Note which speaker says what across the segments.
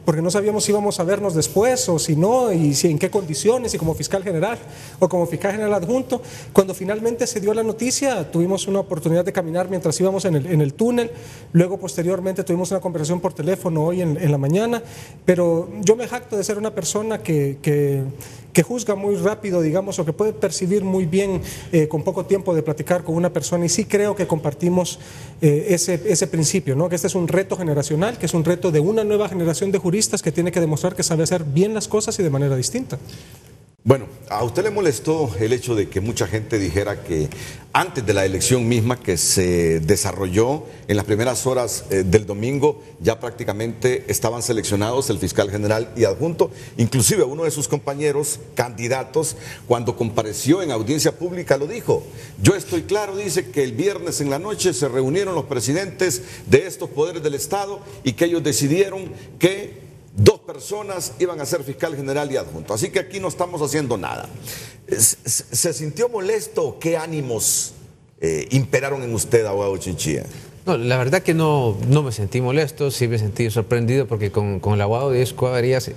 Speaker 1: porque no sabíamos si íbamos a vernos después o si no, y si en qué condiciones, y como fiscal general o como fiscal general adjunto. Cuando finalmente se dio la noticia, tuvimos una oportunidad de caminar mientras íbamos en el túnel, luego posteriormente tuvimos una conversación por teléfono hoy en la mañana, pero yo me jacto de ser una persona que juzga muy rápido, digamos, o que puede percibir muy bien con poco tiempo de platicar con una persona, y sí creo que compartimos ese principio, ¿no? Que este es un reto generacional, que es un reto de una nueva generación de juristas que tiene que demostrar que sabe hacer bien las cosas y de manera distinta.
Speaker 2: Bueno, ¿a usted le molestó el hecho de que mucha gente dijera que antes de la elección misma que se desarrolló en las primeras horas del domingo ya prácticamente estaban seleccionados el fiscal general y adjunto? Inclusive uno de sus compañeros candidatos, cuando compareció en audiencia pública, lo dijo. Yo estoy claro, dice, que el viernes en la noche se reunieron los presidentes de estos poderes del Estado y que ellos decidieron que 2 personas iban a ser fiscal general y adjunto. Así que aquí no estamos haciendo nada. ¿Se sintió molesto? ¿Qué ánimos imperaron en usted, abogado Chinchilla?
Speaker 3: No, la verdad que no me sentí molesto, sí me sentí sorprendido porque con el abogado Diego Escobar Arias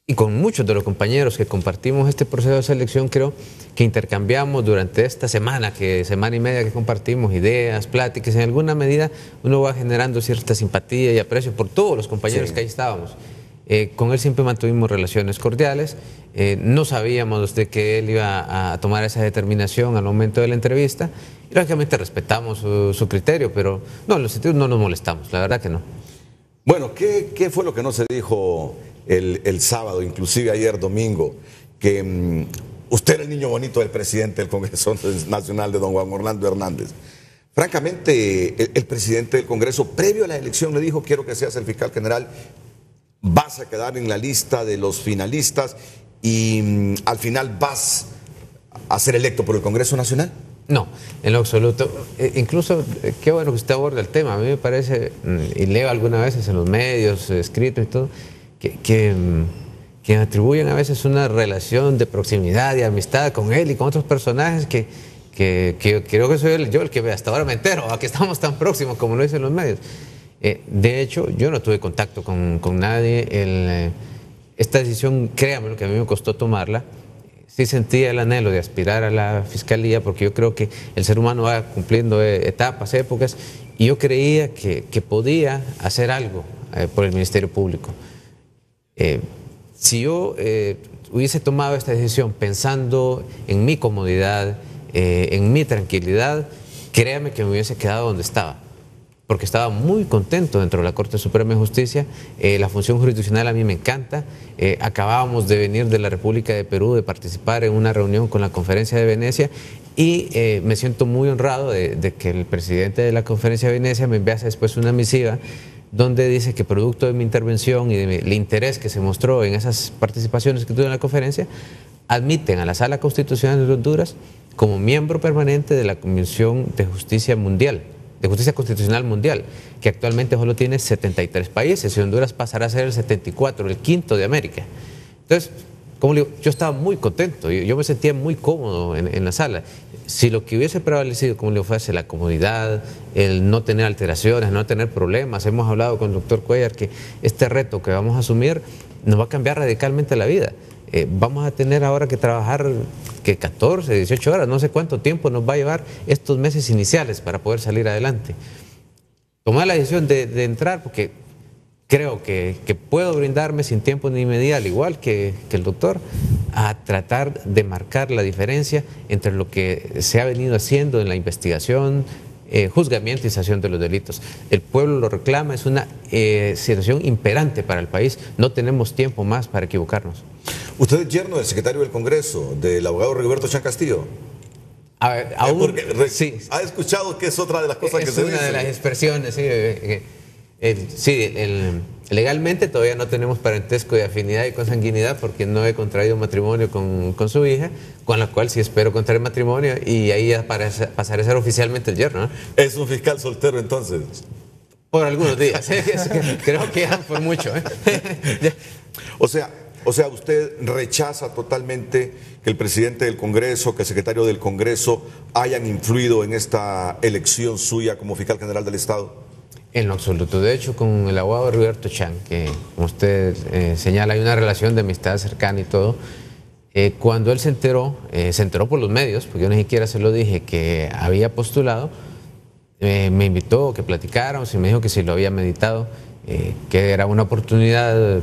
Speaker 3: y con muchos de los compañeros que compartimos este proceso de selección, creo que intercambiamos durante esta semana y media que compartimos ideas, pláticas. En alguna medida uno va generando cierta simpatía y aprecio por todos los compañeros que ahí estábamos. Con él siempre mantuvimos relaciones cordiales. No sabíamos de que él iba a tomar esa determinación al momento de la entrevista. Y lógicamente respetamos su criterio, pero no, en los sentidos no nos molestamos, la verdad que no.
Speaker 2: Bueno, ¿qué fue lo que no se dijo el sábado, inclusive ayer domingo? Que usted era el niño bonito del presidente del Congreso Nacional, de don Juan Orlando Hernández. Francamente, el presidente del Congreso, previo a la elección, le dijo: quiero que seas el fiscal general, vas a quedar en la lista de los finalistas y al final vas a ser electo por el Congreso Nacional.
Speaker 3: No, en lo absoluto. Incluso, qué bueno que usted aborda el tema. A mí me parece, y leo algunas veces en los medios, escritos y todo, que atribuyen a veces una relación de proximidad y amistad con él y con otros personajes que creo que soy yo el que hasta ahora me entero, a que estamos tan próximos como lo dicen los medios. De hecho, yo no tuve contacto con nadie. Esta decisión, créame, lo que a mí me costó tomarla. Sí sentía el anhelo de aspirar a la fiscalía, porque yo creo que el ser humano va cumpliendo etapas, épocas, y yo creía que podía hacer algo por el Ministerio Público. Si yo hubiese tomado esta decisión pensando en mi comodidad, en mi tranquilidad, créame que me hubiese quedado donde estaba, porque estaba muy contento dentro de la Corte Suprema de Justicia. La función jurisdiccional a mí me encanta. Acabábamos de venir de la República de Perú, de participar en una reunión con la Conferencia de Venecia, y me siento muy honrado de que el presidente de la Conferencia de Venecia me enviase después una misiva donde dice que, producto de mi intervención y del interés que se mostró en esas participaciones que tuve en la conferencia, admiten a la Sala Constitucional de Honduras como miembro permanente de la Comisión de Justicia Mundial, de Justicia Constitucional Mundial, que actualmente solo tiene 73 países, y Honduras pasará a ser el 74, el quinto de América. Entonces, como le digo, yo estaba muy contento, yo me sentía muy cómodo en la sala. Si lo que hubiese prevalecido, como le fuese la comodidad, el no tener alteraciones, no tener problemas, hemos hablado con el doctor Cuellar que este reto que vamos a asumir nos va a cambiar radicalmente la vida. Vamos a tener ahora que trabajar que 14, 18 horas, no sé cuánto tiempo nos va a llevar estos meses iniciales para poder salir adelante. Tomar la decisión de entrar porque creo que puedo brindarme sin tiempo ni medida, al igual que el doctor, a tratar de marcar la diferencia entre lo que se ha venido haciendo en la investigación, juzgamiento y sanción de los delitos. El pueblo lo reclama, es una situación imperante para el país, no tenemos tiempo más para equivocarnos.
Speaker 2: Usted es yerno del secretario del Congreso, del abogado Rigoberto Chan Castillo.
Speaker 3: A ver, sí.
Speaker 2: ¿Ha escuchado que es otra de las cosas que se dice?
Speaker 3: Es una de las expresiones, sí. Legalmente todavía no tenemos parentesco de afinidad y consanguinidad porque no he contraído matrimonio con su hija, con la cual sí espero contraer matrimonio y ahí ya pasaré a ser oficialmente el yerno, ¿no?
Speaker 2: ¿Es un fiscal soltero entonces?
Speaker 3: Por algunos días, creo que ya por mucho.
Speaker 2: O sea, usted rechaza totalmente que el presidente del Congreso, que el secretario del Congreso hayan influido en esta elección suya como fiscal general del Estado.
Speaker 3: En lo absoluto. De hecho, con el abogado Roberto Chan, que como usted señala, hay una relación de amistad cercana y todo. Cuando él se enteró por los medios, porque yo ni siquiera se lo dije, que había postulado, me invitó a que platicáramos y me dijo que si lo había meditado, que era una oportunidad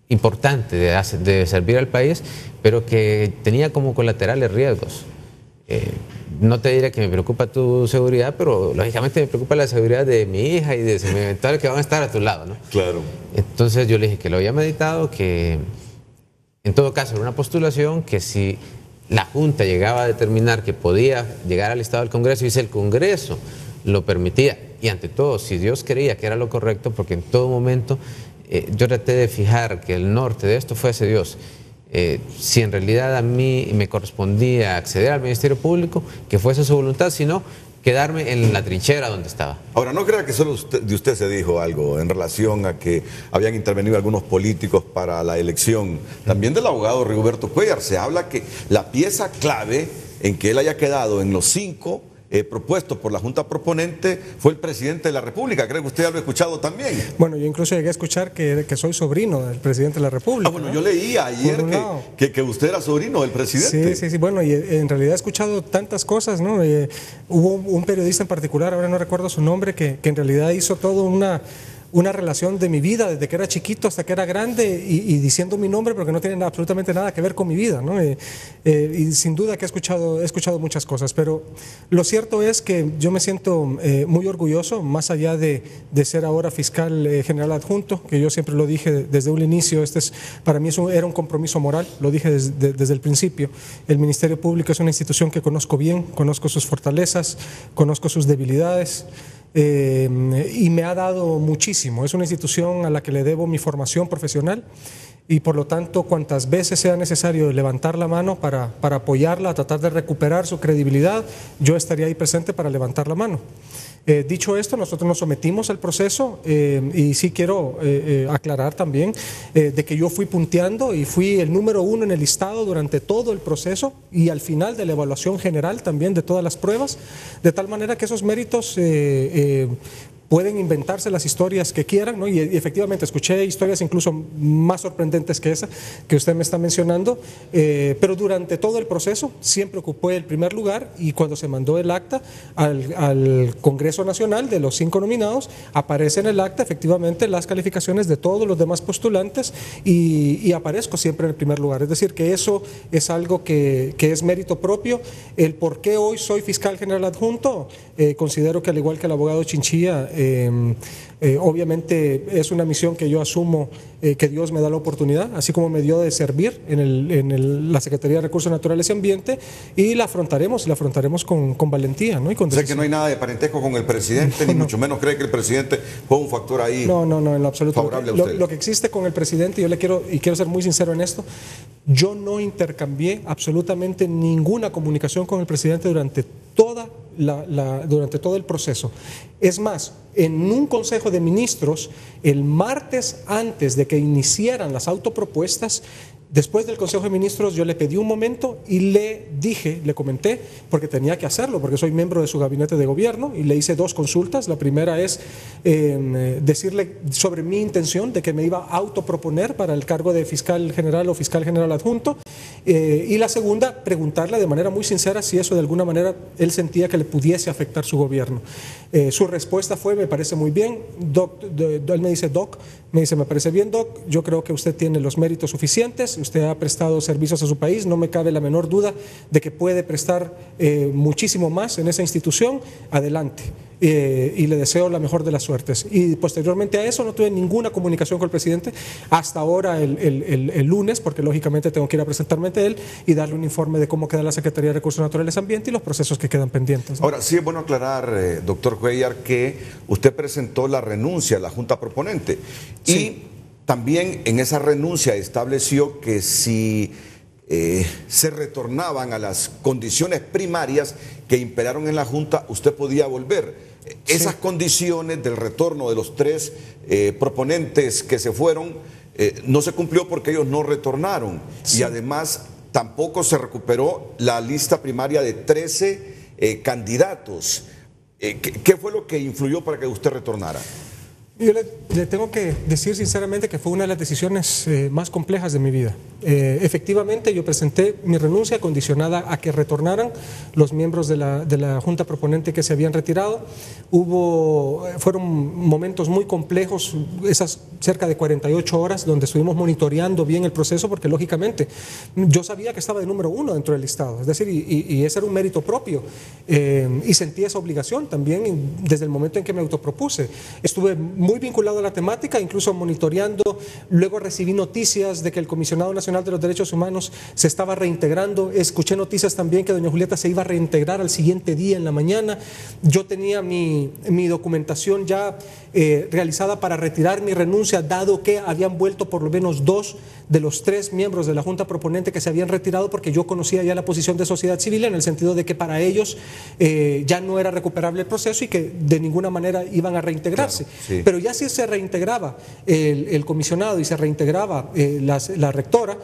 Speaker 3: importante de servir al país, pero que tenía como colaterales riesgos. No te diré que me preocupa tu seguridad, pero lógicamente me preocupa la seguridad de mi hija y de mis eventuales que van a estar a tu lado, ¿no?
Speaker 2: Claro.
Speaker 3: Entonces yo le dije que lo había meditado, que en todo caso era una postulación, que si la Junta llegaba a determinar que podía llegar al listado del Congreso y si el Congreso lo permitía, y ante todo, si Dios creía que era lo correcto, porque en todo momento yo traté de fijar que el norte de esto fuese Dios. Si en realidad a mí me correspondía acceder al Ministerio Público, que fuese su voluntad, sino quedarme en la trinchera donde estaba.
Speaker 2: Ahora, no crea que solo de usted se dijo algo en relación a que habían intervenido algunos políticos para la elección. También del abogado Rigoberto Cuéllar se habla que la pieza clave en que él haya quedado en los 5 propuesto por la Junta Proponente fue el presidente de la República. Creo que usted ya lo ha escuchado también.
Speaker 1: Bueno, yo incluso llegué a escuchar que soy sobrino del presidente de la República.
Speaker 2: Bueno,
Speaker 1: ¿no?
Speaker 2: yo leía ayer que usted era sobrino del presidente.
Speaker 1: Sí. Bueno, y en realidad he escuchado tantas cosas, ¿no? Hubo un periodista en particular, ahora no recuerdo su nombre, que en realidad hizo todo una relación de mi vida desde que era chiquito hasta que era grande y diciendo mi nombre porque no tiene absolutamente nada que ver con mi vida, ¿no? Y sin duda que he escuchado muchas cosas, pero lo cierto es que yo me siento muy orgulloso, más allá de ser ahora fiscal general adjunto, que yo siempre lo dije desde un inicio, para mí era un compromiso moral, lo dije desde el principio. El Ministerio Público es una institución que conozco bien, conozco sus fortalezas, conozco sus debilidades. Y me ha dado muchísimo. Es una institución a la que le debo mi formación profesional y por lo tanto cuantas veces sea necesario levantar la mano para apoyarla, tratar de recuperar su credibilidad, yo estaría ahí presente para levantar la mano. Dicho esto, nosotros nos sometimos al proceso y sí quiero aclarar también de que yo fui punteando y fui el número 1 en el listado durante todo el proceso y al final de la evaluación general también de todas las pruebas, de tal manera que esos méritos pueden inventarse las historias que quieran, ¿no? Y efectivamente escuché historias incluso más sorprendentes que esa que usted me está mencionando, pero durante todo el proceso siempre ocupé el primer lugar y cuando se mandó el acta al Congreso Nacional de los 5 nominados, aparece en el acta efectivamente las calificaciones de todos los demás postulantes y aparezco siempre en el primer lugar. Es decir, que eso es algo que es mérito propio. El por qué hoy soy fiscal general adjunto, considero que al igual que el abogado Chinchilla, obviamente es una misión que yo asumo, que Dios me da la oportunidad, así como me dio de servir en la Secretaría de Recursos Naturales y Ambiente, y la afrontaremos con valentía, ¿no? Y con
Speaker 2: sé que no hay nada de parentesco con el presidente, ni mucho menos cree que el presidente fue un factor ahí.
Speaker 1: No, en lo absoluto.
Speaker 2: Favorable a usted.
Speaker 1: Lo que existe con el presidente, yo quiero ser muy sincero en esto, yo no intercambié absolutamente ninguna comunicación con el presidente durante todo el proceso. Es más, en un Consejo de Ministros, el martes antes de que iniciaran las autopropuestas, después del Consejo de Ministros yo le pedí un momento y le comenté, porque tenía que hacerlo, porque soy miembro de su gabinete de gobierno, y le hice 2 consultas. La primera es decirle sobre mi intención de que me iba a autoproponer para el cargo de fiscal general o fiscal general adjunto, y la segunda, preguntarle de manera muy sincera si eso de alguna manera él sentía que le pudiese afectar su gobierno. Su respuesta fue: me parece muy bien, Doc. Él me dice: Doc, me parece bien, Doc, yo creo que usted tiene los méritos suficientes, usted ha prestado servicios a su país, no me cabe la menor duda de que puede prestar muchísimo más en esa institución, adelante. Y le deseo la mejor de las suertes. Y posteriormente a eso no tuve ninguna comunicación con el presidente hasta ahora el lunes, porque lógicamente tengo que ir a presentarme ante él y darle un informe de cómo queda la Secretaría de Recursos Naturales y Ambiente y los procesos que quedan pendientes, ¿no?
Speaker 2: Ahora, sí es bueno aclarar, doctor Cuéllar, que usted presentó la renuncia a la Junta Proponente y sí, también en esa renuncia estableció que si se retornaban a las condiciones primarias que imperaron en la Junta, usted podía volver. Esas condiciones del retorno de los 3 proponentes que se fueron no se cumplió porque ellos no retornaron. Sí. Y además tampoco se recuperó la lista primaria de 13 candidatos. ¿Qué fue lo que influyó para que usted retornara?
Speaker 1: Yo le tengo que decir sinceramente que fue una de las decisiones más complejas de mi vida. Efectivamente, yo presenté mi renuncia condicionada a que retornaran los miembros de la Junta Proponente que se habían retirado. Fueron momentos muy complejos, esas cerca de 48 horas donde estuvimos monitoreando bien el proceso, porque lógicamente yo sabía que estaba de número 1 dentro del listado, es decir, y ese era un mérito propio, y sentí esa obligación también desde el momento en que me autopropuse. Estuve muy vinculado a la temática, incluso monitoreando. Luego recibí noticias de que el Comisionado Nacional de los Derechos Humanos se estaba reintegrando. Escuché noticias también que doña Julieta se iba a reintegrar al siguiente día en la mañana. Yo tenía mi documentación ya realizada para retirar mi renuncia, dado que habían vuelto por lo menos 2 de los 3 miembros de la Junta Proponente que se habían retirado, porque yo conocía ya la posición de sociedad civil en el sentido de que para ellos ya no era recuperable el proceso y que de ninguna manera iban a reintegrarse.
Speaker 2: Claro, sí.
Speaker 1: Pero ya si se reintegraba el comisionado y se reintegraba la rectora,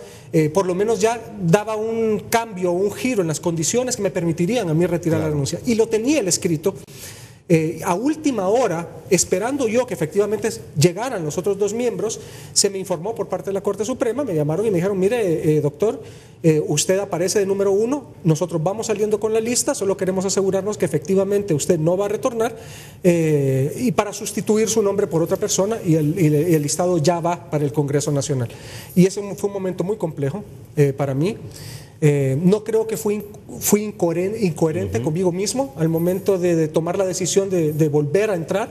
Speaker 1: por lo menos ya daba un cambio, un giro en las condiciones que me permitirían a mí retirar la renuncia. Y lo tenía el escrito. A última hora, esperando yo que efectivamente llegaran los otros 2 miembros, se me informó por parte de la Corte Suprema, me llamaron y me dijeron: mire, doctor, usted aparece de número 1, nosotros vamos saliendo con la lista, solo queremos asegurarnos que efectivamente usted no va a retornar, y para sustituir su nombre por otra persona, y el listado ya va para el Congreso Nacional. Y ese fue un momento muy complejo para mí. No creo que fui incoherente conmigo mismo al momento de tomar la decisión de volver a entrar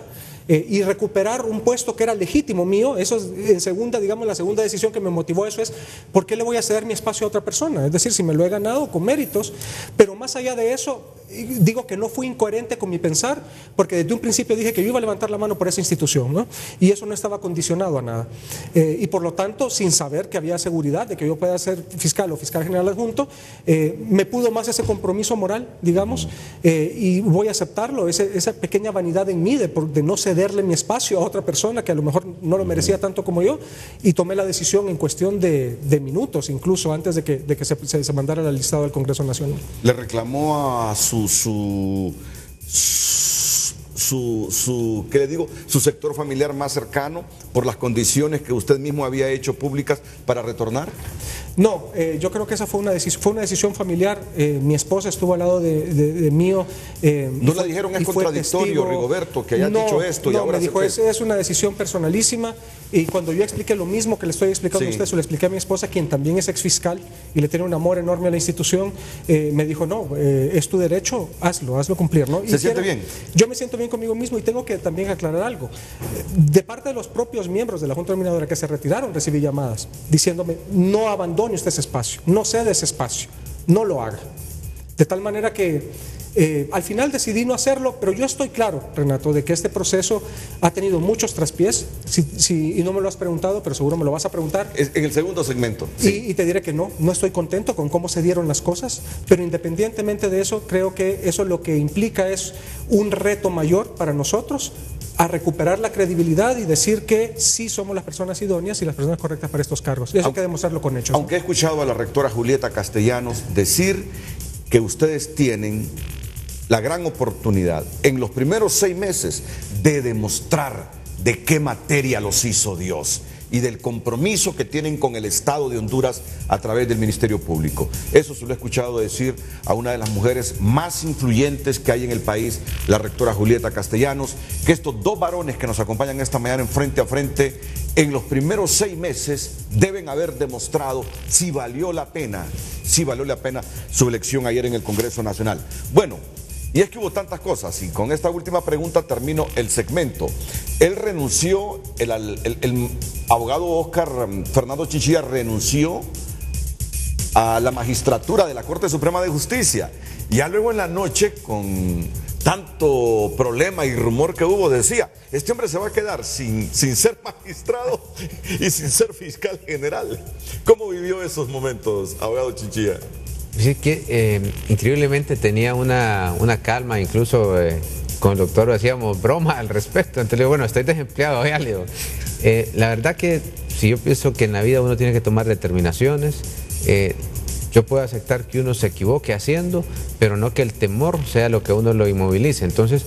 Speaker 1: y recuperar un puesto que era legítimo mío. Eso es en segunda, digamos, la segunda decisión que me motivó a eso es: ¿por qué le voy a ceder mi espacio a otra persona? Es decir, si me lo he ganado con méritos. Pero más allá de eso, digo que no fui incoherente con mi pensar, porque desde un principio dije que yo iba a levantar la mano por esa institución, ¿no? Y eso no estaba condicionado a nada. Y por lo tanto, sin saber que había seguridad de que yo pueda ser fiscal o fiscal general adjunto, me pudo más ese compromiso moral, digamos, y voy a aceptarlo, esa pequeña vanidad en mí de no cederle mi espacio a otra persona que a lo mejor no lo merecía tanto como yo, y tomé la decisión en cuestión de minutos, incluso antes de que se mandara al listado del Congreso Nacional.
Speaker 2: ¿Le reclamó a ¿qué le digo? Su sector familiar más cercano por las condiciones que usted mismo había hecho públicas para retornar?
Speaker 1: No, yo creo que esa fue una decisión familiar. Mi esposa estuvo al lado de mío.
Speaker 2: ¿No le dijeron es contradictorio, Rigoberto, que haya dicho esto?
Speaker 1: No, me dijo, es una decisión personalísima. Y cuando yo expliqué lo mismo que le estoy explicando a usted, se lo expliqué a mi esposa, quien también es exfiscal y le tiene un amor enorme a la institución, me dijo: no, es tu derecho, hazlo cumplir, ¿no?
Speaker 2: ¿Se siente bien?
Speaker 1: Yo me siento bien conmigo mismo, y tengo que también aclarar algo. De parte de los propios miembros de la Junta Dominadora que se retiraron, recibí llamadas diciéndome: no abandone usted ese espacio, no cede ese espacio, no lo haga. De tal manera que al final decidí no hacerlo, pero yo estoy claro, Renato, de que este proceso ha tenido muchos traspiés, y no me lo has preguntado, pero seguro me lo vas a preguntar.
Speaker 2: En el segundo segmento.
Speaker 1: Sí. Y te diré que no estoy contento con cómo se dieron las cosas, pero independientemente de eso, creo que eso lo que implica es un reto mayor para nosotros, a recuperar la credibilidad y decir que sí somos las personas idóneas y las personas correctas para estos cargos. Y eso hay que demostrarlo con hechos.
Speaker 2: Aunque he escuchado a la rectora Julieta Castellanos decir que ustedes tienen la gran oportunidad en los primeros 6 meses de demostrar de qué materia los hizo Dios y del compromiso que tienen con el Estado de Honduras a través del Ministerio Público. Eso se lo he escuchado decir a una de las mujeres más influyentes que hay en el país, la rectora Julieta Castellanos, que estos 2 varones que nos acompañan esta mañana en Frente a Frente, en los primeros 6 meses deben haber demostrado si valió la pena su elección ayer en el Congreso Nacional. Bueno, y es que hubo tantas cosas, y con esta última pregunta termino el segmento. Él renunció, el abogado Óscar Fernando Chinchilla renunció a la magistratura de la Corte Suprema de Justicia. Ya luego en la noche, con tanto problema y rumor que hubo, decía: este hombre se va a quedar sin ser magistrado y sin ser fiscal general. ¿Cómo vivió esos momentos, abogado Chinchilla?
Speaker 3: Sí, que increíblemente tenía una calma, incluso con el doctor hacíamos broma al respecto. Entonces le digo: bueno, estoy desempleado, ya le digo. La verdad que si yo pienso que en la vida uno tiene que tomar determinaciones, yo puedo aceptar que uno se equivoque haciendo, pero no que el temor sea lo que uno lo inmovilice. Entonces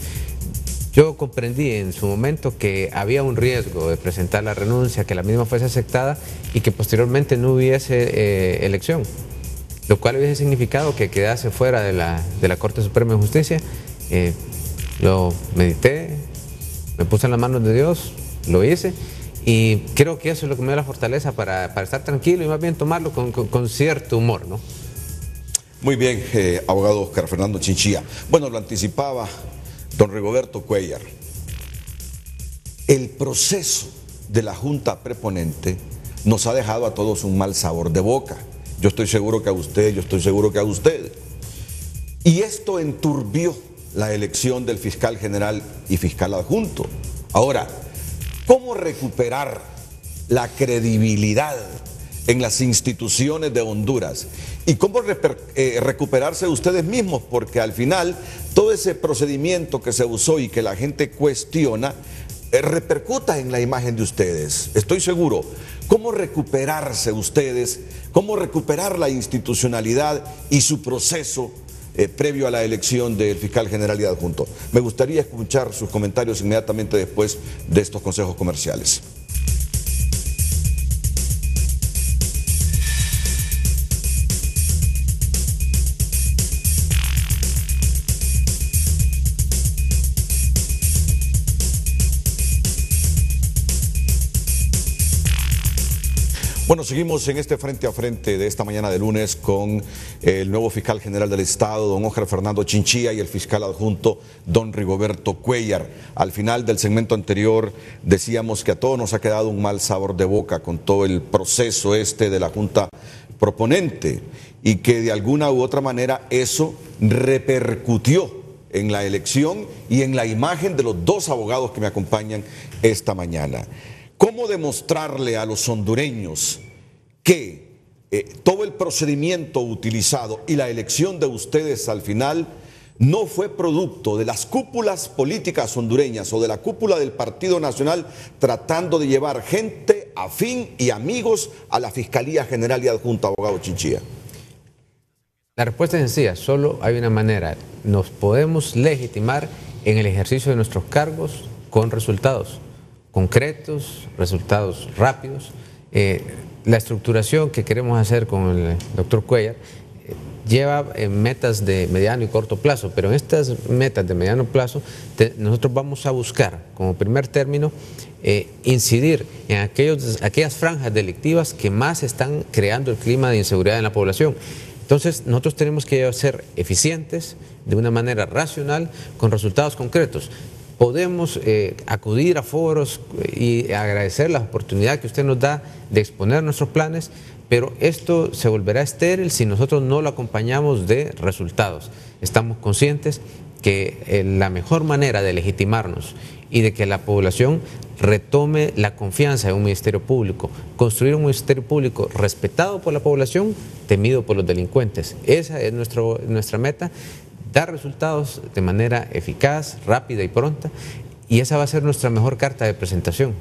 Speaker 3: Yo comprendí en su momento que había un riesgo de presentar la renuncia, que la misma fuese aceptada y que posteriormente no hubiese elección, lo cual hubiese significado que quedase fuera de la Corte Suprema de Justicia. Lo medité, me puse en las manos de Dios, lo hice y creo que eso es lo que me dio la fortaleza para estar tranquilo y más bien tomarlo con cierto humor, ¿no?
Speaker 2: Muy bien, abogado Óscar Fernando Chinchilla. Bueno, lo anticipaba don Rigoberto Cuéllar. El proceso de la Junta Preponente nos ha dejado a todos un mal sabor de boca. Yo estoy seguro que a usted, yo estoy seguro que a usted. Y esto enturbió la elección del fiscal general y fiscal adjunto. Ahora, ¿cómo recuperar la credibilidad en las instituciones de Honduras? ¿Y cómo recuperarse ustedes mismos? Porque al final todo ese procedimiento que se usó y que la gente cuestiona repercuta en la imagen de ustedes. Estoy seguro. ¿Cómo recuperarse ustedes? ¿Cómo recuperar la institucionalidad y su proceso previo a la elección del fiscal general y adjunto? Me gustaría escuchar sus comentarios inmediatamente después de estos consejos comerciales. Bueno, seguimos en este frente a frente de esta mañana de lunes con el nuevo fiscal general del Estado, don Óscar Fernando Chinchilla, y el fiscal adjunto, don Rigoberto Cuéllar. Al final del segmento anterior decíamos que a todos nos ha quedado un mal sabor de boca con todo el proceso de la Junta Proponente y que de alguna u otra manera eso repercutió en la elección y en la imagen de los dos abogados que me acompañan esta mañana. ¿Cómo demostrarle a los hondureños que todo el procedimiento utilizado y la elección de ustedes al final no fue producto de las cúpulas políticas hondureñas o de la cúpula del Partido Nacional tratando de llevar gente afín y amigos a la Fiscalía General y Adjunta, abogado Chinchilla?
Speaker 3: La respuesta es sencilla, solo hay una manera. Nos podemos legitimar en el ejercicio de nuestros cargos con resultados concretos, resultados rápidos. La estructuración que queremos hacer con el doctor Cuéllar lleva metas de mediano y corto plazo, pero en estas metas de mediano plazo nosotros vamos a buscar como primer término incidir en aquellas franjas delictivas que más están creando el clima de inseguridad en la población. Entonces nosotros tenemos que ser eficientes de una manera racional con resultados concretos. Podemos acudir a foros y agradecer la oportunidad que usted nos da de exponer nuestros planes, pero esto se volverá estéril si nosotros no lo acompañamos de resultados. Estamos conscientes que la mejor manera de legitimarnos y de que la población retome la confianza en un ministerio público, construir un ministerio público respetado por la población, temido por los delincuentes. Esa es nuestra meta. Dar resultados de manera eficaz, rápida y pronta, y esa va a ser nuestra mejor carta de presentación.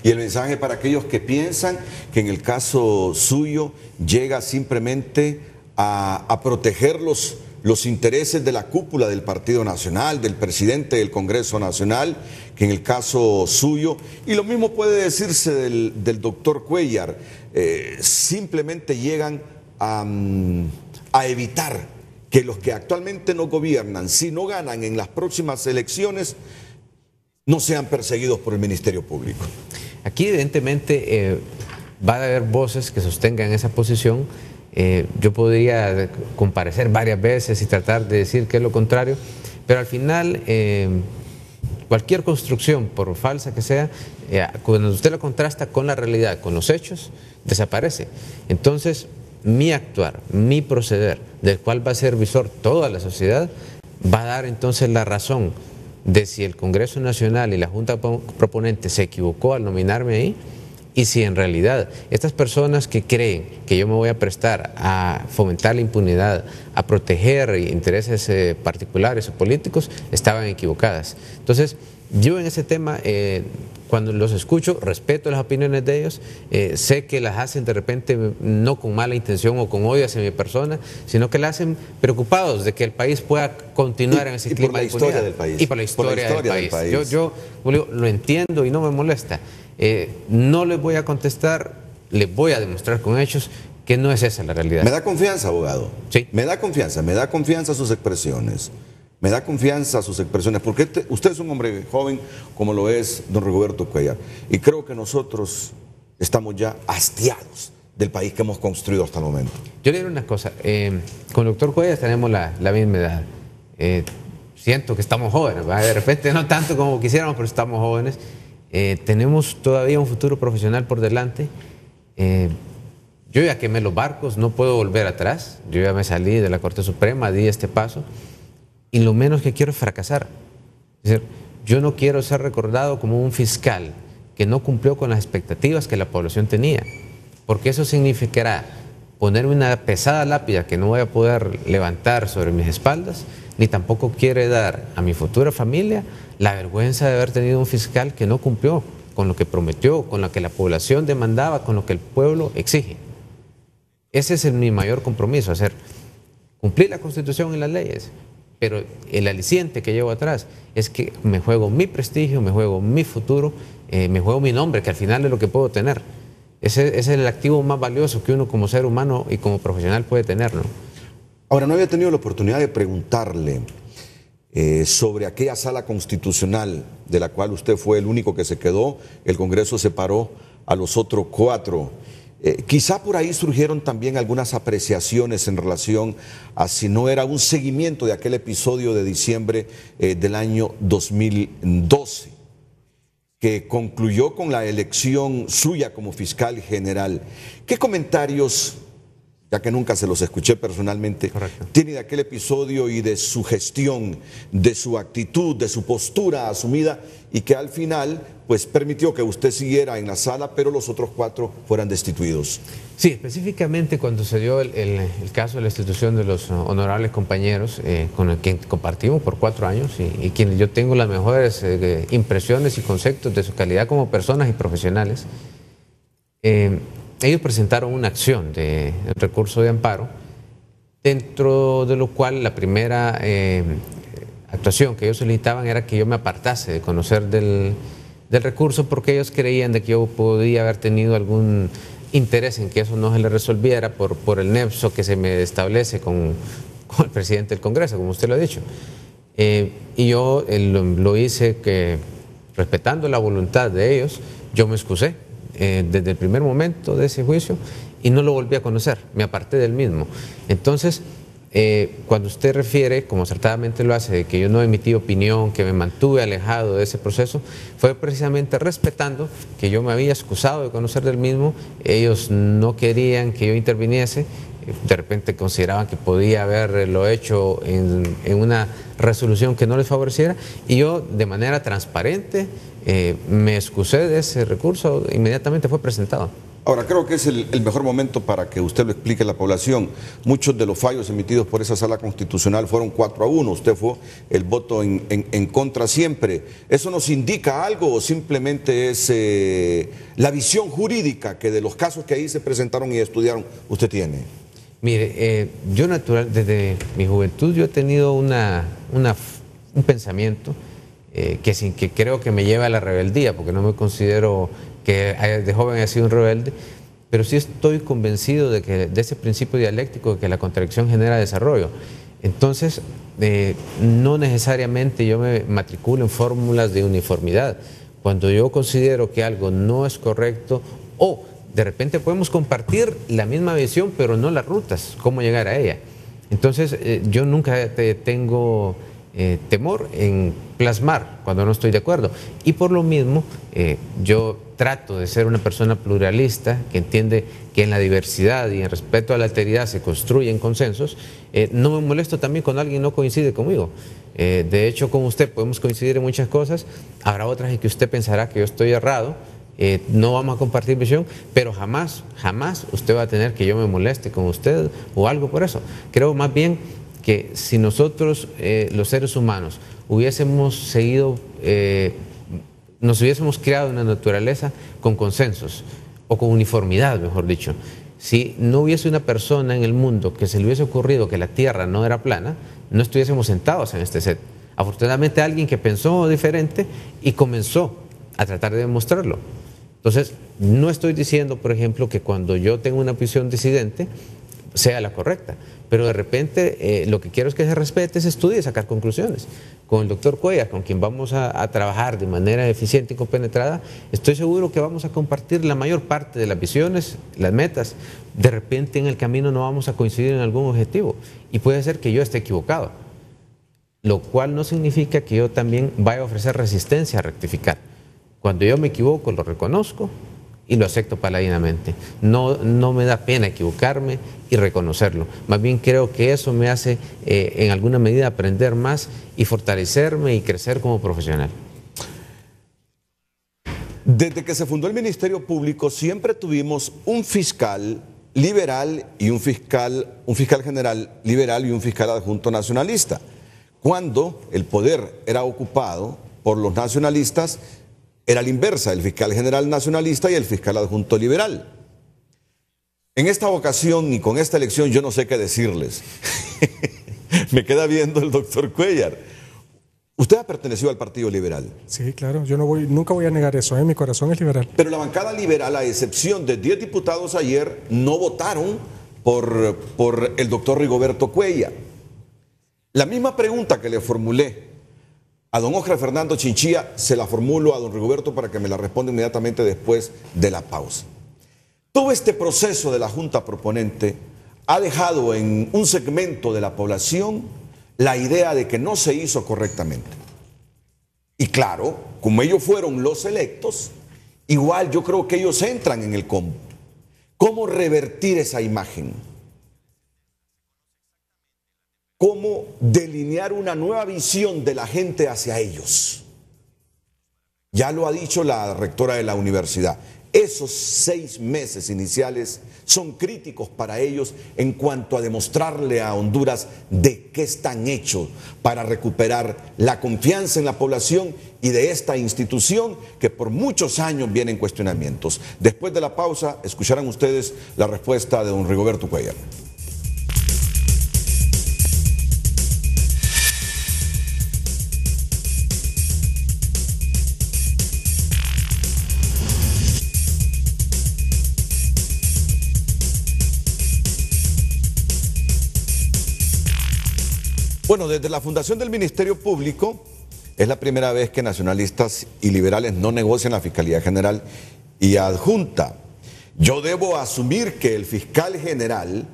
Speaker 2: Y el mensaje para aquellos que piensan que en el caso suyo llega simplemente a proteger los intereses de la cúpula del Partido Nacional, del presidente del Congreso Nacional, que en el caso suyo, y lo mismo puede decirse del doctor Cuéllar, simplemente llegan a evitar que los que actualmente no gobiernan, si no ganan en las próximas elecciones, no sean perseguidos por el Ministerio Público.
Speaker 3: Aquí evidentemente va a haber voces que sostengan esa posición. Yo podría comparecer varias veces y tratar de decir que es lo contrario, pero al final cualquier construcción, por falsa que sea, cuando usted la contrasta con la realidad, con los hechos, desaparece. Entonces, mi actuar, mi proceder, del cual va a ser visor toda la sociedad, va a dar entonces la razón de si el Congreso Nacional y la Junta Proponente se equivocó al nominarme ahí, y si en realidad estas personas que creen que yo me voy a prestar a fomentar la impunidad, a proteger intereses particulares o políticos, estaban equivocadas. Entonces, yo en ese tema, cuando los escucho, respeto las opiniones de ellos, sé que las hacen de repente no con mala intención o con odio hacia mi persona, sino que las hacen preocupados de que el país pueda continuar en ese clima de impunidad.
Speaker 2: Del país.
Speaker 3: Y por la historia del país. Yo lo entiendo y no me molesta. No les voy a contestar, les voy a demostrar con hechos que no es esa la realidad.
Speaker 2: ¿Me da confianza, abogado?
Speaker 3: Sí.
Speaker 2: Me da confianza sus expresiones. Me da confianza sus expresiones, porque usted es un hombre joven como lo es don Rigoberto Cuellar. Y creo que nosotros estamos ya hastiados del país que hemos construido hasta el momento.
Speaker 3: Yo le digo una cosa, con el doctor Cuellar tenemos la misma edad. Siento que estamos jóvenes, ¿verdad? De repente no tanto como quisiéramos, pero estamos jóvenes. Tenemos todavía un futuro profesional por delante. Yo ya quemé los barcos, no puedo volver atrás. Yo ya me salí de la Corte Suprema, di este paso. Y lo menos que quiero es fracasar. Es decir, yo no quiero ser recordado como un fiscal que no cumplió con las expectativas que la población tenía. Porque eso significará ponerme una pesada lápida que no voy a poder levantar sobre mis espaldas, ni tampoco quiere dar a mi futura familia la vergüenza de haber tenido un fiscal que no cumplió con lo que prometió, con lo que la población demandaba, con lo que el pueblo exige. Ese es mi mayor compromiso, cumplir la Constitución y las leyes, pero el aliciente que llevo atrás es que me juego mi prestigio, me juego mi futuro, me juego mi nombre, que al final es lo que puedo tener. Ese es el activo más valioso que uno como ser humano y como profesional puede tener, ¿no?
Speaker 2: Ahora, no había tenido la oportunidad de preguntarle sobre aquella sala constitucional de la cual usted fue el único que se quedó. El Congreso separó a los otros 4. Quizá por ahí surgieron también algunas apreciaciones en relación a si no era un seguimiento de aquel episodio de diciembre del año 2012, que concluyó con la elección suya como fiscal general. ¿Qué comentarios, ya que nunca se los escuché personalmente, tiene de aquel episodio y de su gestión, de su actitud, de su postura asumida y que al final pues permitió que usted siguiera en la sala, pero los otros 4 fueran destituidos?
Speaker 3: Sí, específicamente cuando se dio el caso de la institución de los honorables compañeros, con quien compartimos por 4 años y quienes yo tengo las mejores impresiones y conceptos de su calidad como personas y profesionales, ellos presentaron una acción de recurso de amparo, dentro de lo cual la primera actuación que ellos solicitaban era que yo me apartase de conocer del recurso, porque ellos creían de que yo podía haber tenido algún interés en que eso no se le resolviera por el nexo que se me establece con el presidente del Congreso, como usted lo ha dicho. Y yo lo hice que, respetando la voluntad de ellos, yo me excusé desde el primer momento de ese juicio y no lo volví a conocer, me aparté del mismo. Entonces, cuando usted refiere, como acertadamente lo hace, de que yo no emití opinión, que me mantuve alejado de ese proceso, fue precisamente respetando que yo me había excusado de conocer del mismo. Ellos no querían que yo interviniese, de repente consideraban que podía haberlo hecho en una resolución que no les favoreciera, y yo de manera transparente me excusé de ese recurso, inmediatamente fue presentado.
Speaker 2: Ahora, creo que es el mejor momento para que usted lo explique a la población. Muchos de los fallos emitidos por esa sala constitucional fueron 4-1. Usted fue el voto en contra siempre. ¿Eso nos indica algo o simplemente es la visión jurídica que de los casos que ahí se presentaron y estudiaron usted tiene?
Speaker 3: Mire, yo desde mi juventud yo he tenido un pensamiento que creo que me lleva a la rebeldía, porque no me considero que de joven haya sido un rebelde, pero sí estoy convencido de ese principio dialéctico de que la contradicción genera desarrollo. Entonces, no necesariamente yo me matriculo en fórmulas de uniformidad. Cuando yo considero que algo no es correcto, o de repente podemos compartir la misma visión, pero no las rutas, cómo llegar a ella. Entonces, yo nunca tengo temor en plasmar cuando no estoy de acuerdo. Y por lo mismo, yo trato de ser una persona pluralista que entiende que en la diversidad y en respeto a la alteridad se construyen consensos. No me molesto también cuando alguien no coincide conmigo. De hecho, con usted podemos coincidir en muchas cosas. Habrá otras en que usted pensará que yo estoy errado. No vamos a compartir visión, pero jamás usted va a tener que yo me moleste con usted o algo por eso. Creo más bien que si nosotros, los seres humanos, hubiésemos seguido nos hubiésemos creado una naturaleza con consensos o con uniformidad, mejor dicho. Si no hubiese una persona en el mundo que se le hubiese ocurrido que la Tierra no era plana, no estuviésemos sentados en este set. Afortunadamente alguien que pensó diferente y comenzó a tratar de demostrarlo. Entonces, no estoy diciendo, por ejemplo, que cuando yo tengo una visión disidente sea la correcta, pero de repente lo que quiero es que se respete, se estudie y sacar conclusiones. Con el doctor Cuellar, con quien vamos a trabajar de manera eficiente y compenetrada, estoy seguro que vamos a compartir la mayor parte de las visiones, las metas. De repente en el camino no vamos a coincidir en algún objetivo y puede ser que yo esté equivocado, lo cual no significa que yo también vaya a ofrecer resistencia a rectificar. Cuando yo me equivoco lo reconozco y lo acepto paladinamente. No me da pena equivocarme y reconocerlo. Más bien creo que eso me hace en alguna medida aprender más y fortalecerme y crecer como profesional.
Speaker 2: Desde que se fundó el Ministerio Público siempre tuvimos un fiscal liberal y un fiscal general liberal y un fiscal adjunto nacionalista. Cuando el poder era ocupado por los nacionalistas, era la inversa, el fiscal general nacionalista y el fiscal adjunto liberal. En esta ocasión y con esta elección yo no sé qué decirles. Me queda viendo el doctor Cuellar. Usted ha pertenecido al Partido Liberal.
Speaker 1: Sí, claro, yo nunca voy a negar eso, mi corazón es liberal.
Speaker 2: Pero la bancada liberal, a excepción de 10 diputados ayer, no votaron por el doctor Rigoberto Cuellar. La misma pregunta que le formulé a don Oscar Fernando Chinchilla, se la formulo a don Rigoberto para que me la responda inmediatamente después de la pausa. Todo este proceso de la Junta Proponente ha dejado en un segmento de la población la idea de que no se hizo correctamente. Y claro, como ellos fueron los electos, igual yo creo que ellos entran en el cómo. ¿Cómo revertir esa imagen? ¿Cómo delinear una nueva visión de la gente hacia ellos? Ya lo ha dicho la rectora de la universidad. Esos 6 meses iniciales son críticos para ellos en cuanto a demostrarle a Honduras de qué están hechos para recuperar la confianza en la población y de esta institución que por muchos años viene en cuestionamientos. Después de la pausa, escucharán ustedes la respuesta de don Rigoberto Cuellar. Bueno, desde la fundación del Ministerio Público es la primera vez que nacionalistas y liberales no negocian la Fiscalía General y Adjunta. Yo debo asumir que el fiscal general,